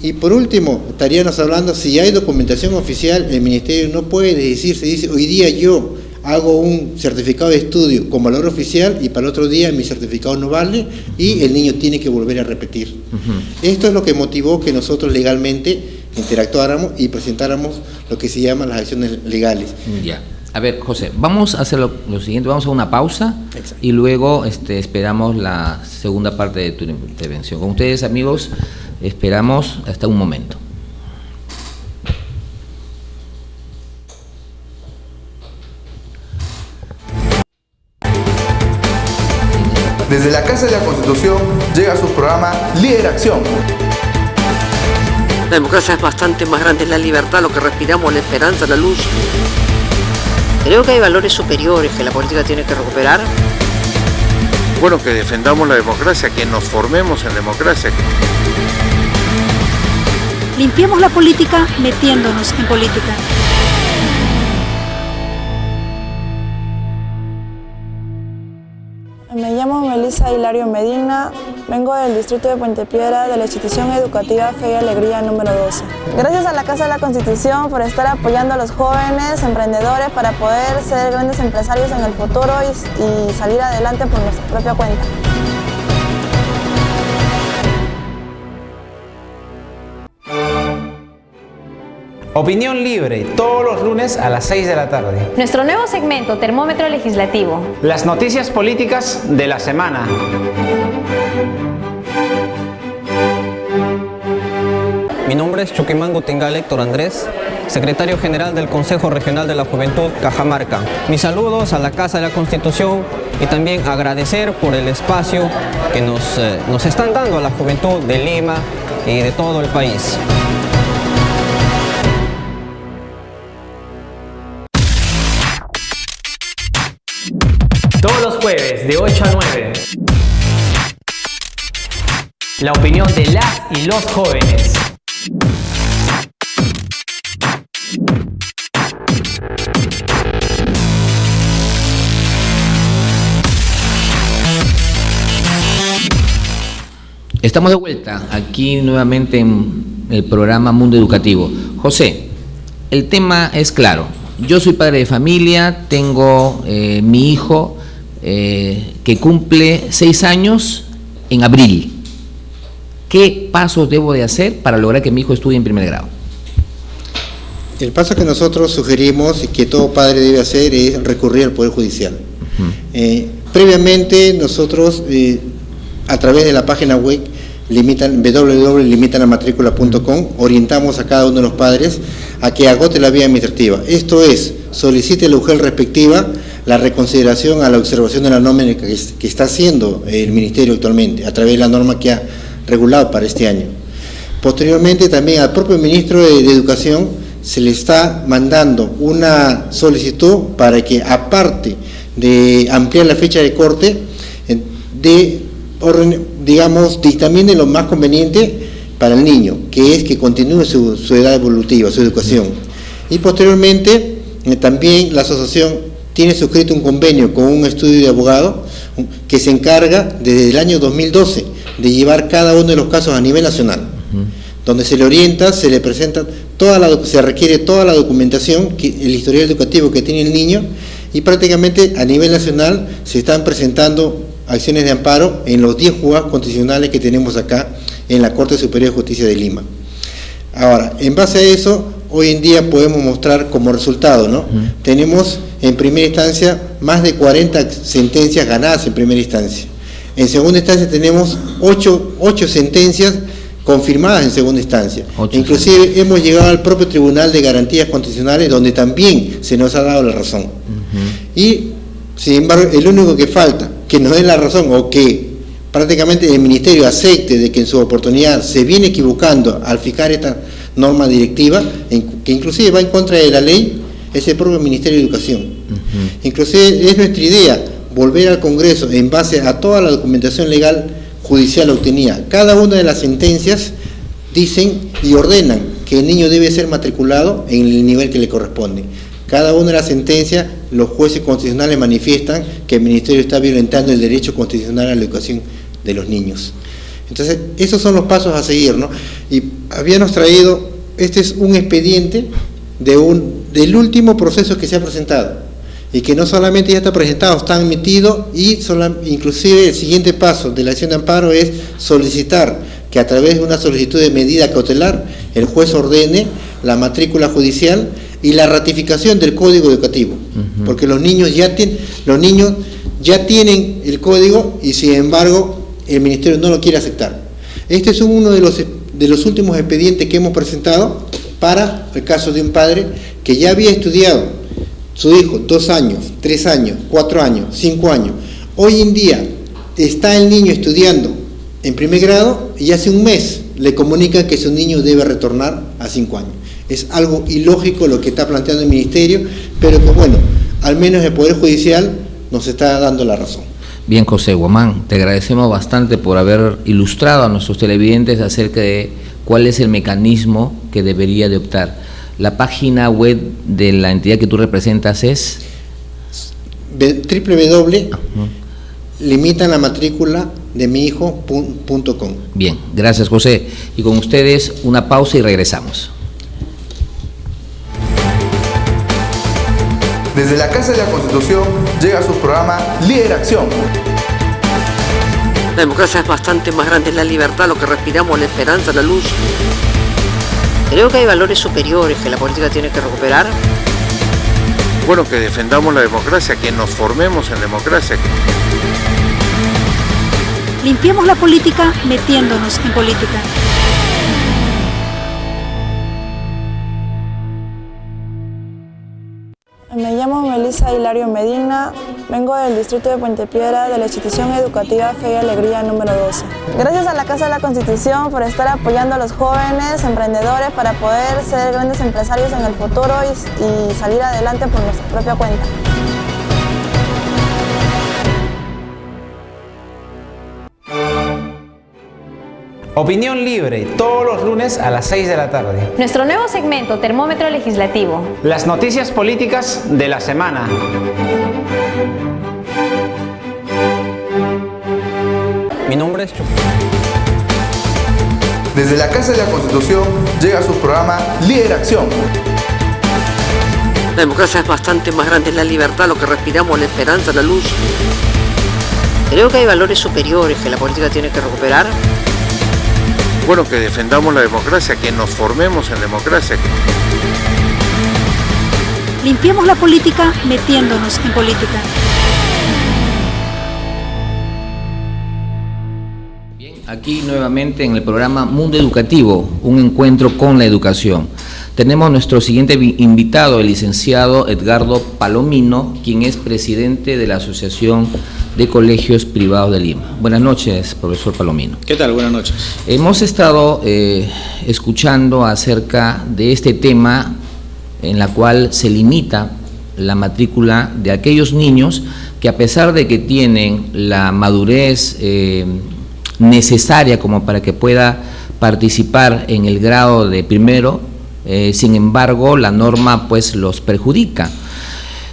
Y por último, estaríamos hablando, si hay documentación oficial, el Ministerio no puede decir, se dice, hoy día yo hago un certificado de estudio con valor oficial y para el otro día mi certificado no vale y el niño tiene que volver a repetir. Esto es lo que motivó que nosotros legalmente interactuáramos y presentáramos lo que se llaman las acciones legales. Ya. A ver, José, vamos a hacer lo siguiente, vamos a una pausa. Exacto. Y luego esperamos la segunda parte de tu intervención. Con ustedes, amigos, esperamos hasta un momento. Desde la Casa de la Constitución llega su programa Líder Acción. La democracia es bastante más grande, es la libertad, lo que respiramos, la esperanza, la luz. Creo que hay valores superiores que la política tiene que recuperar. Bueno, que defendamos la democracia, que nos formemos en democracia. Limpiemos la política metiéndonos en política. Me llamo Melissa Hilario Medina, vengo del distrito de Puente Piedra de la institución educativa Fe y Alegría número 12. Gracias a la Casa de la Constitución por estar apoyando a los jóvenes emprendedores para poder ser grandes empresarios en el futuro y salir adelante por nuestra propia cuenta. Opinión libre, todos los lunes a las 6 de la tarde. Nuestro nuevo segmento, Termómetro Legislativo. Las noticias políticas de la semana. Mi nombre es Chuquimango Tingal Héctor Andrés, secretario general del Consejo Regional de la Juventud Cajamarca. Mis saludos a la Casa de la Constitución y también agradecer por el espacio que nos están dando a la juventud de Lima y de todo el país. Todos los jueves de 8 a 9. La opinión de las y los jóvenes. Estamos de vuelta aquí nuevamente en el programa Mundo Educativo. José, el tema es claro. Yo soy padre de familia, tengo mi hijo que cumple 6 años en abril. ¿Qué pasos debo de hacer para lograr que mi hijo estudie en primer grado? El paso que nosotros sugerimos y que todo padre debe hacer es recurrir al Poder Judicial. Previamente nosotros a través de la página web www.limitanlamatricula.com orientamos a cada uno de los padres a que agote la vía administrativa. Esto es, solicite la UGEL respectiva, la reconsideración a la observación de la norma que está haciendo el Ministerio actualmente, a través de la norma que ha regulado para este año. Posteriormente también al propio Ministro de Educación se le está mandando una solicitud para que, aparte de ampliar la fecha de corte, dictamine lo más conveniente para el niño, que es que continúe su edad evolutiva, su educación. Y posteriormente también la asociación tiene suscrito un convenio con un estudio de abogado que se encarga desde el año 2012 de llevar cada uno de los casos a nivel nacional, donde se le orienta, se le presenta se requiere toda la documentación, el historial educativo que tiene el niño, y prácticamente a nivel nacional se están presentando acciones de amparo en los 10 juzgados constitucionales que tenemos acá en la Corte Superior de Justicia de Lima. Ahora, en base a eso, hoy en día podemos mostrar como resultado, ¿no? Tenemos en primera instancia más de 40 sentencias ganadas en primera instancia. En segunda instancia tenemos 8 sentencias confirmadas en segunda instancia. Inclusive hemos llegado al propio Tribunal de Garantías Constitucionales, donde también se nos ha dado la razón. Y, sin embargo, el único que falta que nos dé la razón o que prácticamente el Ministerio acepte de que en su oportunidad se viene equivocando al fijar esta norma directiva, que inclusive va en contra de la ley, es el propio Ministerio de Educación. Inclusive es nuestra idea volver al Congreso en base a toda la documentación legal judicial obtenida. Cada una de las sentencias dicen y ordenan que el niño debe ser matriculado en el nivel que le corresponde. Cada una de las sentencias, los jueces constitucionales manifiestan que el Ministerio está violentando el derecho constitucional a la educación de los niños. Entonces, esos son los pasos a seguir, ¿no? Y habíamos traído, este es un expediente del último proceso que se ha presentado, y que no solamente ya está presentado, está admitido, y inclusive el siguiente paso de la acción de amparo es solicitar que a través de una solicitud de medida cautelar, el juez ordene la matrícula judicial y la ratificación del código educativo, porque los niños ya tienen el código y sin embargo el Ministerio no lo quiere aceptar. Este es uno de los últimos expedientes que hemos presentado para el caso de un padre que ya había estudiado su hijo 2 años, 3 años, 4 años, 5 años. Hoy en día, está el niño estudiando en primer grado y hace un mes le comunican que su niño debe retornar a 5 años. Es algo ilógico lo que está planteando el Ministerio, pero que bueno, al menos el Poder Judicial nos está dando la razón. Bien, José Guamán, te agradecemos bastante por haber ilustrado a nuestros televidentes acerca de cuál es el mecanismo que debería de optar. La página web de la entidad que tú representas es www.limitanlamatrícula-de-mi-hijo.com. Bien, gracias, José. Y con ustedes una pausa y regresamos. Desde la Casa de la Constitución llega su programa Líder Acción. La democracia es bastante más grande, es la libertad, lo que respiramos, la esperanza, la luz. Creo que hay valores superiores que la política tiene que recuperar. Bueno, que defendamos la democracia, que nos formemos en democracia. Limpiemos la política metiéndonos en política. Me llamo Melissa Hilario Medina, vengo del distrito de Puente Piedra de la institución educativa Fe y Alegría número 12. Gracias a la Casa de la Constitución por estar apoyando a los jóvenes emprendedores para poder ser grandes empresarios en el futuro y salir adelante por nuestra propia cuenta. Opinión libre, todos los lunes a las 6 de la tarde. Nuestro nuevo segmento, Termómetro Legislativo. Las noticias políticas de la semana. Mi nombre es Chucky. Desde la Casa de la Constitución llega su programa Líder Acción. La democracia es bastante más grande, es la libertad, lo que respiramos, la esperanza, la luz. Creo que hay valores superiores que la política tiene que recuperar. Bueno, que defendamos la democracia, que nos formemos en democracia. Limpiemos la política metiéndonos en política. Bien, aquí nuevamente en el programa Mundo Educativo, un encuentro con la educación. Tenemos nuestro siguiente invitado, el licenciado Edgardo Palomino, quien es presidente de la Asociación de Colegios Privados de Lima. Buenas noches, profesor Palomino. ¿Qué tal? Buenas noches. Hemos estado escuchando acerca de este tema en la cual se limita la matrícula de aquellos niños que, a pesar de que tienen la madurez necesaria como para que pueda participar en el grado de primero, sin embargo la norma pues los perjudica.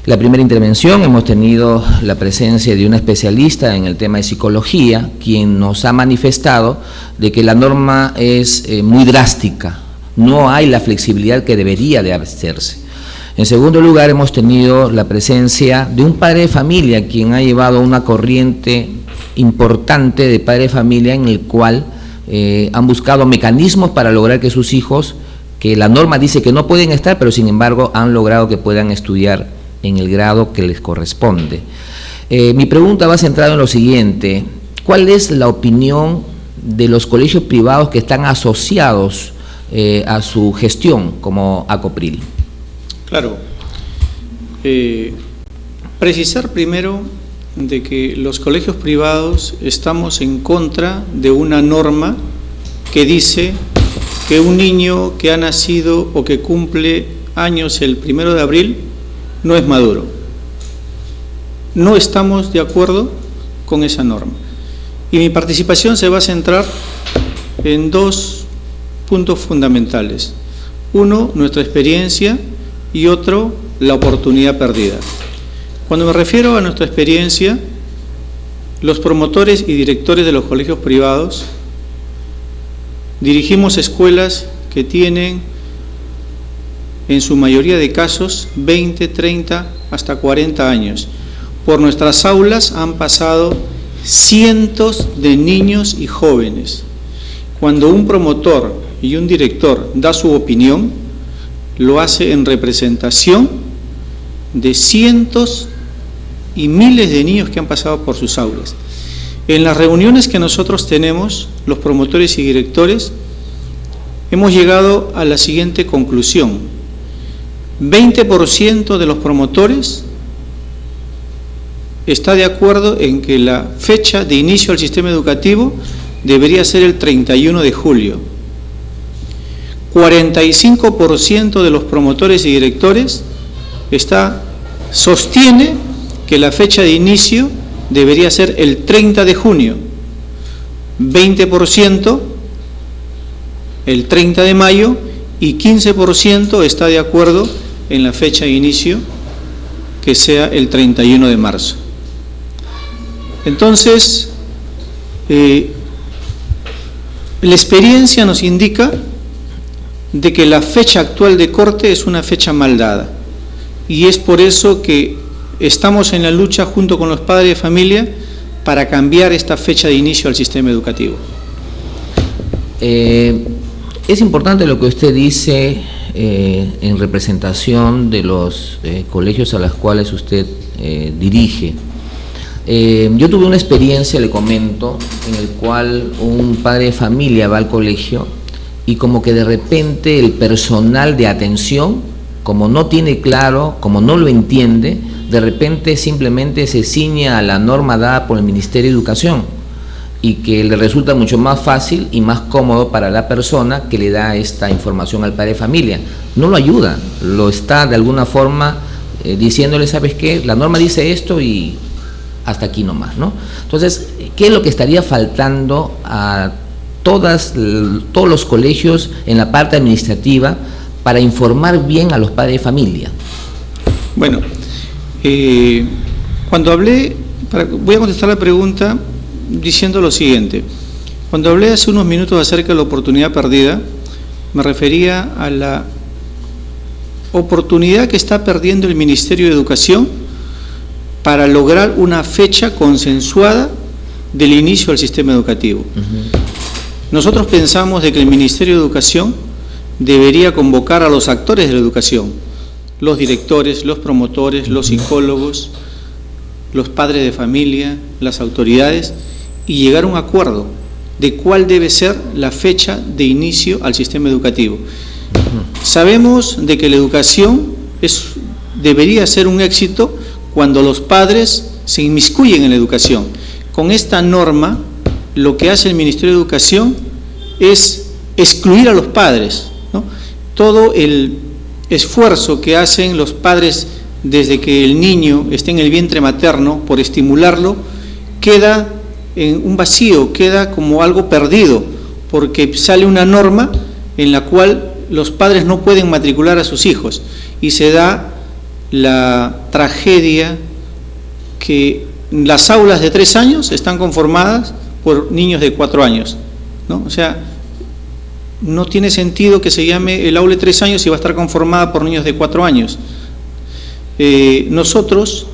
La primera intervención hemos tenido la presencia de una especialista en el tema de psicología, quien nos ha manifestado de que la norma es muy drástica, no hay la flexibilidad que debería de hacerse. En segundo lugar, hemos tenido la presencia de un padre de familia, quien ha llevado una corriente importante de padre de familia en el cual han buscado mecanismos para lograr que sus hijos, que la norma dice que no pueden estar, pero sin embargo han logrado que puedan estudiar en el grado que les corresponde. Mi pregunta va centrada en lo siguiente: ¿cuál es la opinión de los colegios privados que están asociados a su gestión como ACOPRIL? Claro, precisar primero de que los colegios privados estamos en contra de una norma que dice que un niño que ha nacido o que cumple años el 1 de abril no es maduro. No estamos de acuerdo con esa norma. Y mi participación se va a centrar en dos puntos fundamentales. Uno, nuestra experiencia, y otro, la oportunidad perdida. Cuando me refiero a nuestra experiencia, los promotores y directores de los colegios privados dirigimos escuelas que tienen, en su mayoría de casos, 20, 30, hasta 40 años. Por nuestras aulas han pasado cientos de niños y jóvenes. Cuando un promotor y un director da su opinión, lo hace en representación de cientos y miles de niños que han pasado por sus aulas. En las reuniones que nosotros tenemos, los promotores y directores, hemos llegado a la siguiente conclusión: 20% de los promotores está de acuerdo en que la fecha de inicio al sistema educativo debería ser el 31 de julio. 45% de los promotores y directores sostiene que la fecha de inicio debería ser el 30 de junio, 20% el 30 de mayo y 15% está de acuerdo en la fecha de inicio que sea el 31 de marzo. Entonces, la experiencia nos indica de que la fecha actual de corte es una fecha mal dada, y es por eso que estamos en la lucha junto con los padres de familia para cambiar esta fecha de inicio al sistema educativo. Es importante lo que usted dice en representación de los colegios a los cuales usted dirige. Yo tuve una experiencia, le comento, en el cual un padre de familia va al colegio y como que de repente el personal de atención, como no tiene claro, como no lo entiende, de repente simplemente se ciñe a la norma dada por el Ministerio de Educación, y que le resulta mucho más fácil y más cómodo para la persona que le da esta información al padre de familia. No lo ayuda, lo está de alguna forma diciéndole, ¿sabes qué? La norma dice esto y hasta aquí nomás, ¿no? Entonces, ¿qué es lo que estaría faltando a todos los colegios en la parte administrativa para informar bien a los padres de familia? Bueno, cuando hablé, voy a contestar la pregunta diciendo lo siguiente. Cuando hablé hace unos minutos acerca de la oportunidad perdida, me refería a la oportunidad que está perdiendo el Ministerio de Educación para lograr una fecha consensuada del inicio del sistema educativo. Nosotros pensamos de que el Ministerio de Educación debería convocar a los actores de la educación, los directores, los promotores, los psicólogos, los padres de familia, las autoridades, y llegar a un acuerdo de cuál debe ser la fecha de inicio al sistema educativo. Sabemos de que la educación debería ser un éxito cuando los padres se inmiscuyen en la educación. Con esta norma, lo que hace el Ministerio de Educación es excluir a los padres, ¿no? Todo el esfuerzo que hacen los padres desde que el niño esté en el vientre materno por estimularlo, queda en un vacío, queda como algo perdido, porque sale una norma en la cual los padres no pueden matricular a sus hijos, y se da la tragedia que las aulas de 3 años están conformadas por niños de 4 años, ¿no? O sea, no tiene sentido que se llame el aula de 3 años y va a estar conformada por niños de 4 años. Nosotros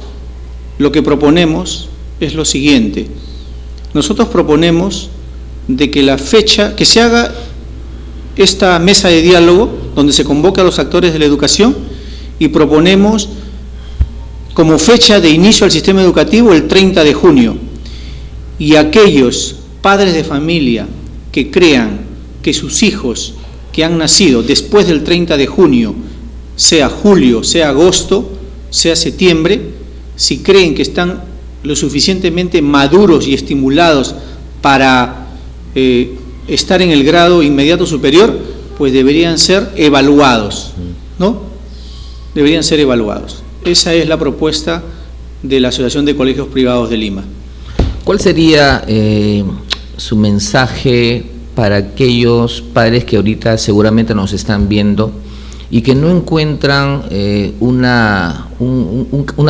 lo que proponemos es lo siguiente. Nosotros proponemos de que la fecha, que se haga esta mesa de diálogo donde se convoca a los actores de la educación, y proponemos como fecha de inicio al sistema educativo el 30 de junio. Y aquellos padres de familia que crean que sus hijos que han nacido después del 30 de junio, sea julio, sea agosto, sea septiembre, si creen que están lo suficientemente maduros y estimulados para estar en el grado inmediato superior, pues deberían ser evaluados, ¿no? Deberían ser evaluados. Esa es la propuesta de la Asociación de Colegios Privados de Lima. ¿Cuál sería su mensaje para aquellos padres que ahorita seguramente nos están viendo y que no encuentran una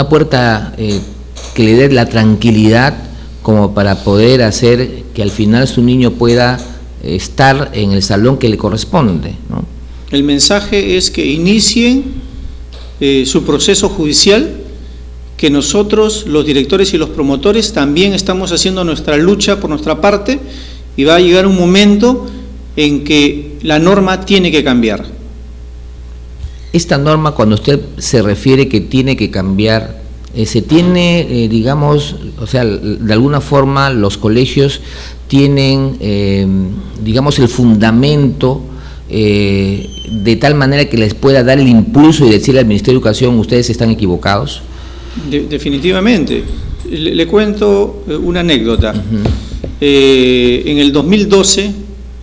puerta que le dé la tranquilidad como para poder hacer que al final su niño pueda estar en el salón que le corresponde, ¿no? El mensaje es que inicien su proceso judicial, que nosotros, los directores y los promotores, también estamos haciendo nuestra lucha por nuestra parte, y va a llegar un momento en que la norma tiene que cambiar. Esta norma, cuando usted se refiere que tiene que cambiar, se tiene, digamos, o sea, de alguna forma los colegios tienen, digamos, el fundamento de tal manera que les pueda dar el impulso y decirle al Ministerio de Educación, ustedes están equivocados. Definitivamente. Le cuento una anécdota. En el 2012,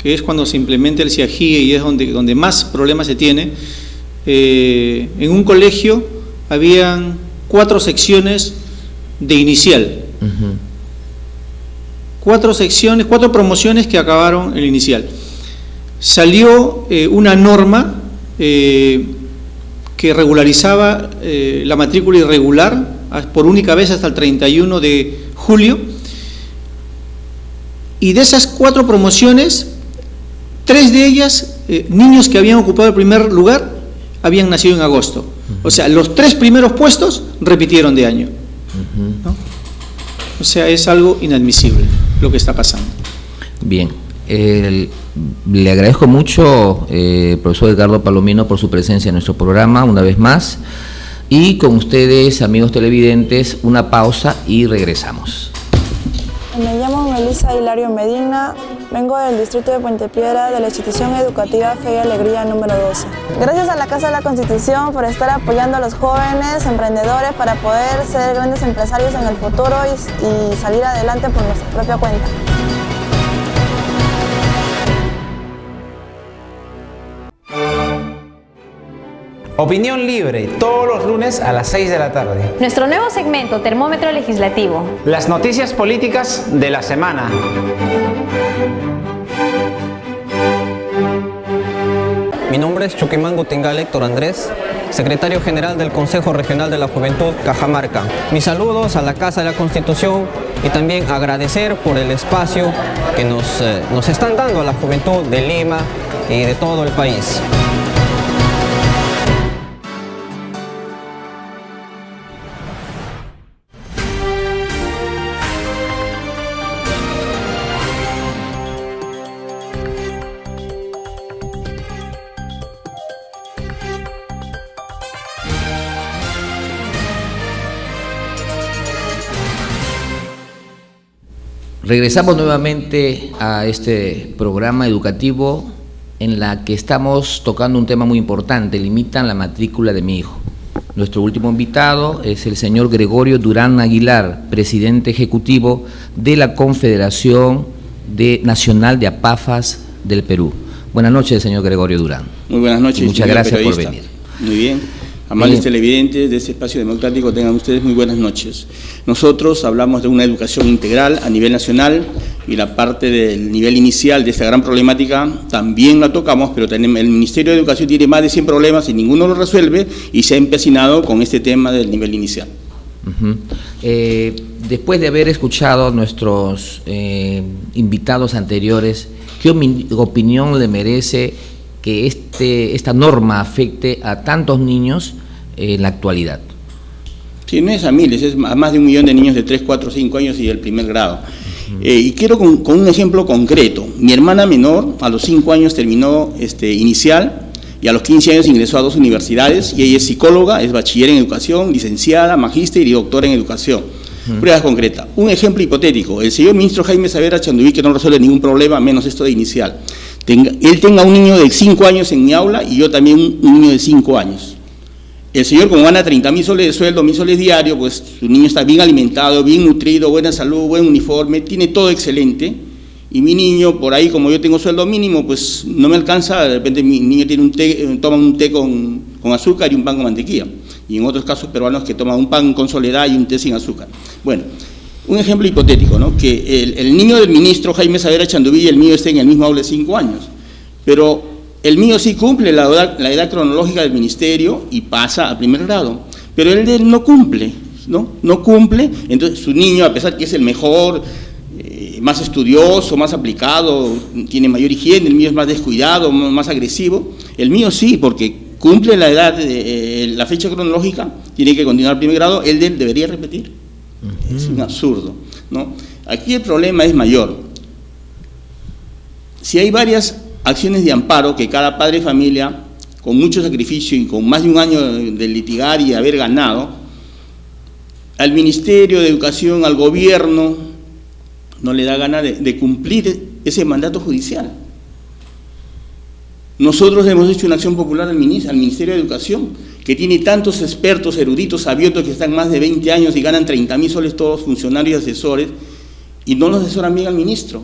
que es cuando se implementa el CIAGIE y es donde más problemas se tiene, en un colegio habían 4 secciones de inicial. 4 secciones, 4 promociones que acabaron el inicial. Salió una norma que regularizaba la matrícula irregular por única vez hasta el 31 de julio, y de esas 4 promociones, 3 de ellas, niños que habían ocupado el primer lugar, habían nacido en agosto. O sea, los 3 primeros puestos repitieron de año, ¿no? O sea, es algo inadmisible lo que está pasando. Bien, le agradezco mucho, profesor Edgardo Palomino, por su presencia en nuestro programa una vez más, y con ustedes, amigos televidentes, una pausa y regresamos. Me llamo Melissa Hilario Medina, vengo del distrito de Puente Piedra, de la institución educativa Fe y Alegría número 12. Gracias a la Casa de la Constitución por estar apoyando a los jóvenes emprendedores para poder ser grandes empresarios en el futuro y salir adelante por nuestra propia cuenta. Opinión libre, todos los lunes a las 6 de la tarde. Nuestro nuevo segmento, Termómetro Legislativo. Las noticias políticas de la semana. Mi nombre es Chuquimán Tingal Héctor Andrés, secretario general del Consejo Regional de la Juventud Cajamarca. Mis saludos a la Casa de la Constitución y también agradecer por el espacio que nos están dando a la juventud de Lima y de todo el país. Regresamos nuevamente a este programa educativo en la que estamos tocando un tema muy importante: limitan la matrícula de mi hijo. Nuestro último invitado es el señor Gregorio Durán Aguilar, presidente ejecutivo de la Confederación Nacional de APAFAS del Perú. Buenas noches, señor Gregorio Durán. Muy buenas noches. Y muchas gracias por venir. Muy bien. Amables televidentes de este espacio democrático, tengan ustedes muy buenas noches. Nosotros hablamos de una educación integral a nivel nacional y la parte del nivel inicial de esta gran problemática también la tocamos, pero el Ministerio de Educación tiene más de 100 problemas y ninguno lo resuelve y se ha empecinado con este tema del nivel inicial. Después de haber escuchado a nuestros invitados anteriores, ¿qué opinión le merece que esta norma afecte a tantos niños en la actualidad? Sí, no es a miles, es a más de 1 millón de niños de 3, 4, 5 años y del primer grado. Y quiero con un ejemplo concreto. Mi hermana menor a los 5 años terminó inicial y a los 15 años ingresó a 2 universidades y ella es psicóloga, es bachiller en educación, licenciada, magíster y doctora en educación. Pruebas concretas. Un ejemplo hipotético: el señor ministro Jaime Saavedra Chanduví, que no resuelve ningún problema, menos esto de inicial. Él tenga un niño de 5 años en mi aula y yo también un niño de 5 años. El señor, como gana 30.000 soles de sueldo, 1.000 soles diarios, pues su niño está bien alimentado, bien nutrido, buena salud, buen uniforme, tiene todo excelente. Y mi niño, por ahí, como yo tengo sueldo mínimo, pues no me alcanza. De repente mi niño toma un té con azúcar y un pan con mantequilla. Y en otros casos peruanos que toman un pan con soledad y un té sin azúcar. Bueno, un ejemplo hipotético, ¿no? Que el niño del ministro Jaime Saavedra Chanduví y el mío estén en el mismo aula de 5 años, pero el mío sí cumple la edad cronológica del ministerio y pasa a primer grado, pero el de él no cumple, no cumple. Entonces su niño, a pesar que es el mejor, más estudioso, más aplicado, tiene mayor higiene, el mío es más descuidado, más agresivo, el mío sí, porque cumple la edad, la fecha cronológica, tiene que continuar primer grado, él debería repetir. Es un absurdo, ¿no? Aquí el problema es mayor. Si hay varias acciones de amparo que cada padre de familia, con mucho sacrificio y con más de 1 año de litigar y haber ganado, al Ministerio de Educación, al gobierno, no le da gana de cumplir ese mandato judicial. Nosotros hemos hecho una acción popular al Ministerio de Educación, que tiene tantos expertos, eruditos, sabiotos que están más de 20 años y ganan 30.000 soles todos funcionarios y asesores, y no los asesoran bien al ministro.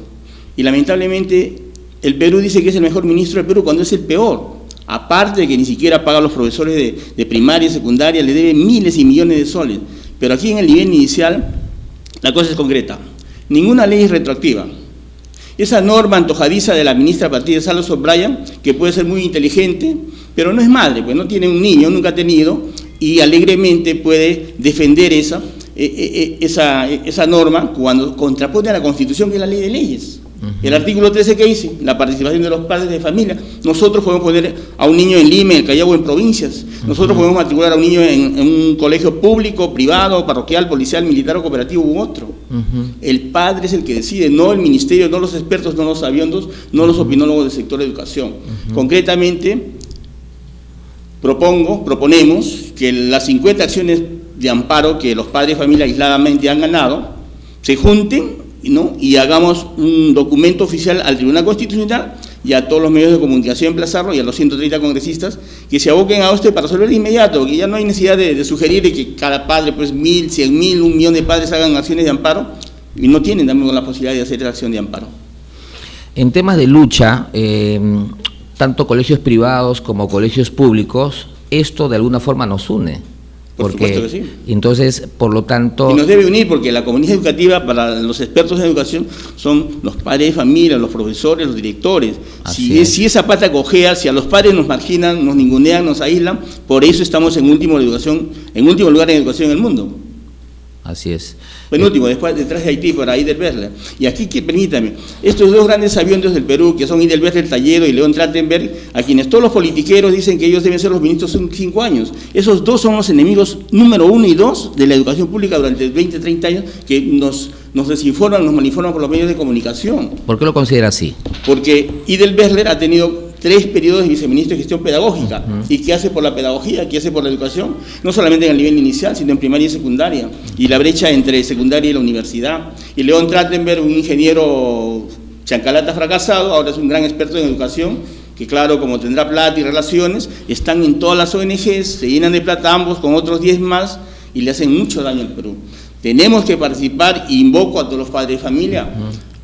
Y lamentablemente el Perú dice que es el mejor ministro del Perú cuando es el peor. Aparte de que ni siquiera paga a los profesores de primaria y secundaria, le debe miles y millones de soles. Pero aquí en el nivel inicial la cosa es concreta. Ninguna ley es retroactiva. Esa norma antojadiza de la ministra Patricia Salas O'Brien, que puede ser muy inteligente, pero no es madre, pues no tiene un niño, nunca ha tenido, y alegremente puede defender esa norma cuando contrapone a la Constitución, que es la ley de leyes. El artículo 13 que dice, la participación de los padres de familia. Nosotros podemos poner a un niño en Lima, en el Callao, en provincias. Nosotros podemos matricular a un niño en un colegio público, privado, parroquial, policial, militar o cooperativo u otro. El padre es el que decide, no el ministerio, no los expertos, no los sabiondos, no los opinólogos del sector de educación. Concretamente, proponemos que las 50 acciones de amparo que los padres de familia aisladamente han ganado se junten, ¿no? Y hagamos un documento oficial al Tribunal Constitucional y a todos los medios de comunicación, emplazarlo, y a los 130 congresistas que se aboquen a esto para resolver de inmediato, porque ya no hay necesidad de sugerir que cada padre, pues 1.000, 100.000, 1 millón de padres hagan acciones de amparo, y no tienen también la posibilidad de hacer la acción de amparo. En temas de lucha, tanto colegios privados como colegios públicos, esto de alguna forma nos une. Por supuesto que sí. Entonces, por lo tanto... Y nos debe unir, porque la comunidad educativa, para los expertos en educación, son los padres de familia, los profesores, los directores. Si esa pata cojea, si a los padres nos marginan, nos ningunean, nos aíslan, por eso estamos en último lugar en educación en el mundo. Así es. Penúltimo, detrás de Haití, para Heidelberg. Y aquí, permítame, estos dos grandes sabiondos del Perú, que son Heidelberg Tallero y León Trachtenberg, a quienes todos los politiqueros dicen que ellos deben ser los ministros en 5 años. Esos dos son los enemigos número 1 y 2 de la educación pública durante 20, 30 años, que nos desinforman, nos malinforman por los medios de comunicación. ¿Por qué lo considera así? Porque Heidelberg ha tenido 3 periodos de viceministro de gestión pedagógica. ¿Y qué hace por la pedagogía? ¿Qué hace por la educación? No solamente en el nivel inicial, sino en primaria y secundaria. Y la brecha entre secundaria y la universidad. Y León Trachtenberg, un ingeniero chancalata fracasado, ahora es un gran experto en educación, que claro, como tendrá plata y relaciones, están en todas las ONGs, se llenan de plata ambos con otros 10 más y le hacen mucho daño al Perú. Tenemos que participar, y invoco a todos los padres de familia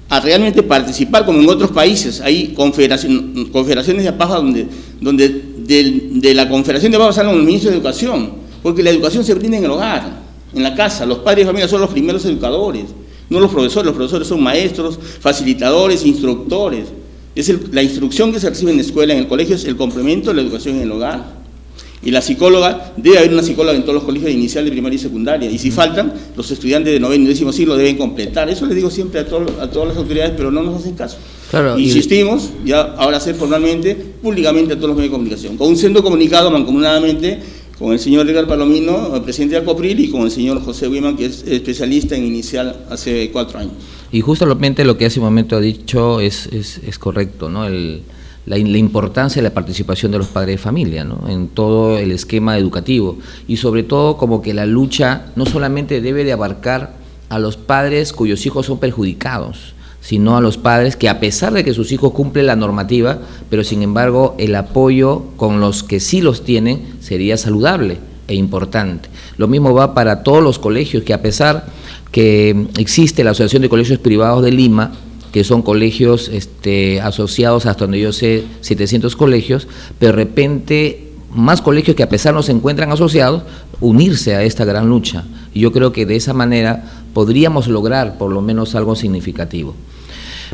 a realmente participar, como en otros países. Hay confederaciones de APAFA donde de la confederación de APAFA salen los ministros de educación, porque la educación se brinda en el hogar, en la casa. Los padres de familia son los primeros educadores, no los profesores son maestros, facilitadores, instructores. La instrucción que se recibe en la escuela, en el colegio, es el complemento de la educación en el hogar. Y la psicóloga, debe haber una psicóloga en todos los colegios de inicial, de primaria y secundaria. Y si faltan, los estudiantes de 9º y 10º siglo deben completar. Eso les digo siempre a todas las autoridades, pero no nos hacen caso. Claro, insistimos, ya ahora hacer formalmente, públicamente a todos los medios de comunicación. Con un sendo comunicado mancomunadamente con el señor Edgar Palomino, el presidente de ACOPRIL, y con el señor José Wiman, que es especialista en inicial hace 4 años. Y justamente lo que hace un momento ha dicho es correcto, ¿no? La importancia de la participación de los padres de familia, ¿no? En todo el esquema educativo, y sobre todo como que la lucha no solamente debe de abarcar a los padres cuyos hijos son perjudicados, sino a los padres que, a pesar de que sus hijos cumplen la normativa, pero sin embargo el apoyo con los que sí los tienen sería saludable e importante. Lo mismo va para todos los colegios, que a pesar que existe la Asociación de Colegios Privados de Lima, que son colegios asociados, hasta donde yo sé, 700 colegios, pero de repente más colegios que a pesar no se encuentran asociados, unirse a esta gran lucha. Y yo creo que de esa manera podríamos lograr por lo menos algo significativo.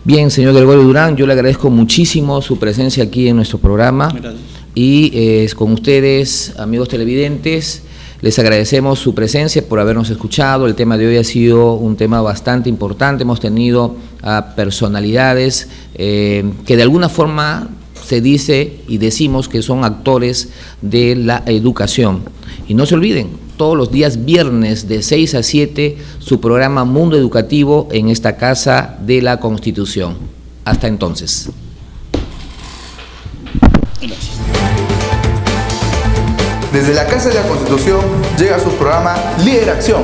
Bien, señor Gregorio Durán, yo le agradezco muchísimo su presencia aquí en nuestro programa. Gracias. Y con ustedes, amigos televidentes, les agradecemos su presencia, por habernos escuchado. El tema de hoy ha sido un tema bastante importante. Hemos tenido a personalidades que de alguna forma se dice y decimos que son actores de la educación. Y no se olviden, todos los días viernes de 6 a 7, su programa Mundo Educativo en esta Casa de la Constitución. Hasta entonces. Desde la Casa de la Constitución llega su programa Líder Acción.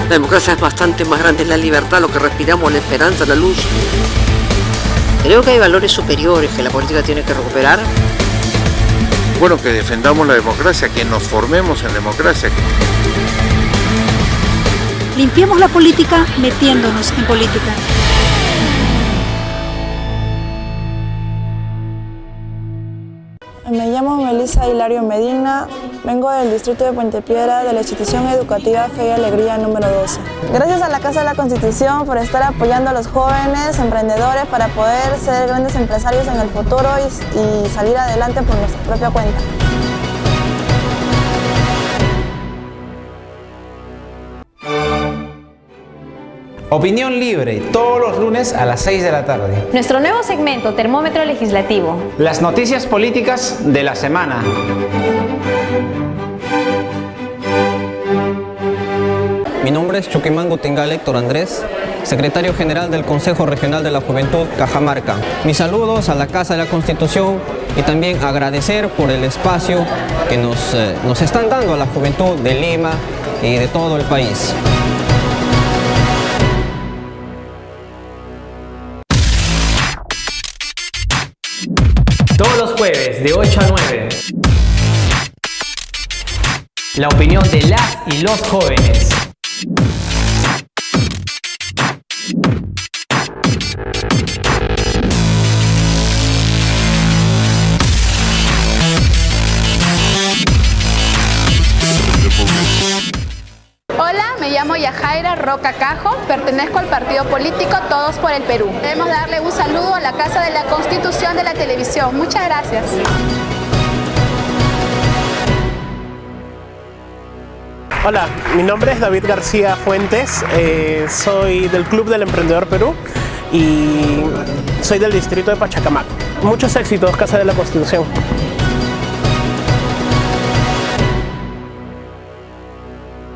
La democracia es bastante más grande, es la libertad, lo que respiramos, la esperanza, la luz. Creo que hay valores superiores que la política tiene que recuperar. bueno que defendamos la democracia, que nos formemos en democracia. Limpiemos la política metiéndonos en política. Me llamo Melissa Hilario Medina, vengo del distrito de Puente Piedra de la institución educativa Fe y Alegría número 12. Gracias a la Casa de la Constitución por estar apoyando a los jóvenes emprendedores para poder ser grandes empresarios en el futuro y salir adelante por nuestra propia cuenta. Opinión libre, todos los lunes a las 6 de la tarde. Nuestro nuevo segmento, Termómetro Legislativo. Las noticias políticas de la semana. Mi nombre es Chuquimán Gutingal Héctor Andrés, secretario general del Consejo Regional de la Juventud Cajamarca. Mis saludos a la Casa de la Constitución y también agradecer por el espacio que nos están dando a la juventud de Lima y de todo el país. Todos los jueves de 8 a 9. La opinión de las y los jóvenes. Hola, me llamo Yajaira Roca Cajo, pertenezco al partido político Todos por el Perú. Debemos darle un saludo a la Casa de la Constitución de la Televisión. Muchas gracias. Hola, mi nombre es David García Fuentes, soy del Club del Emprendedor Perú y soy del distrito de Pachacamac. Muchos éxitos, Casa de la Constitución.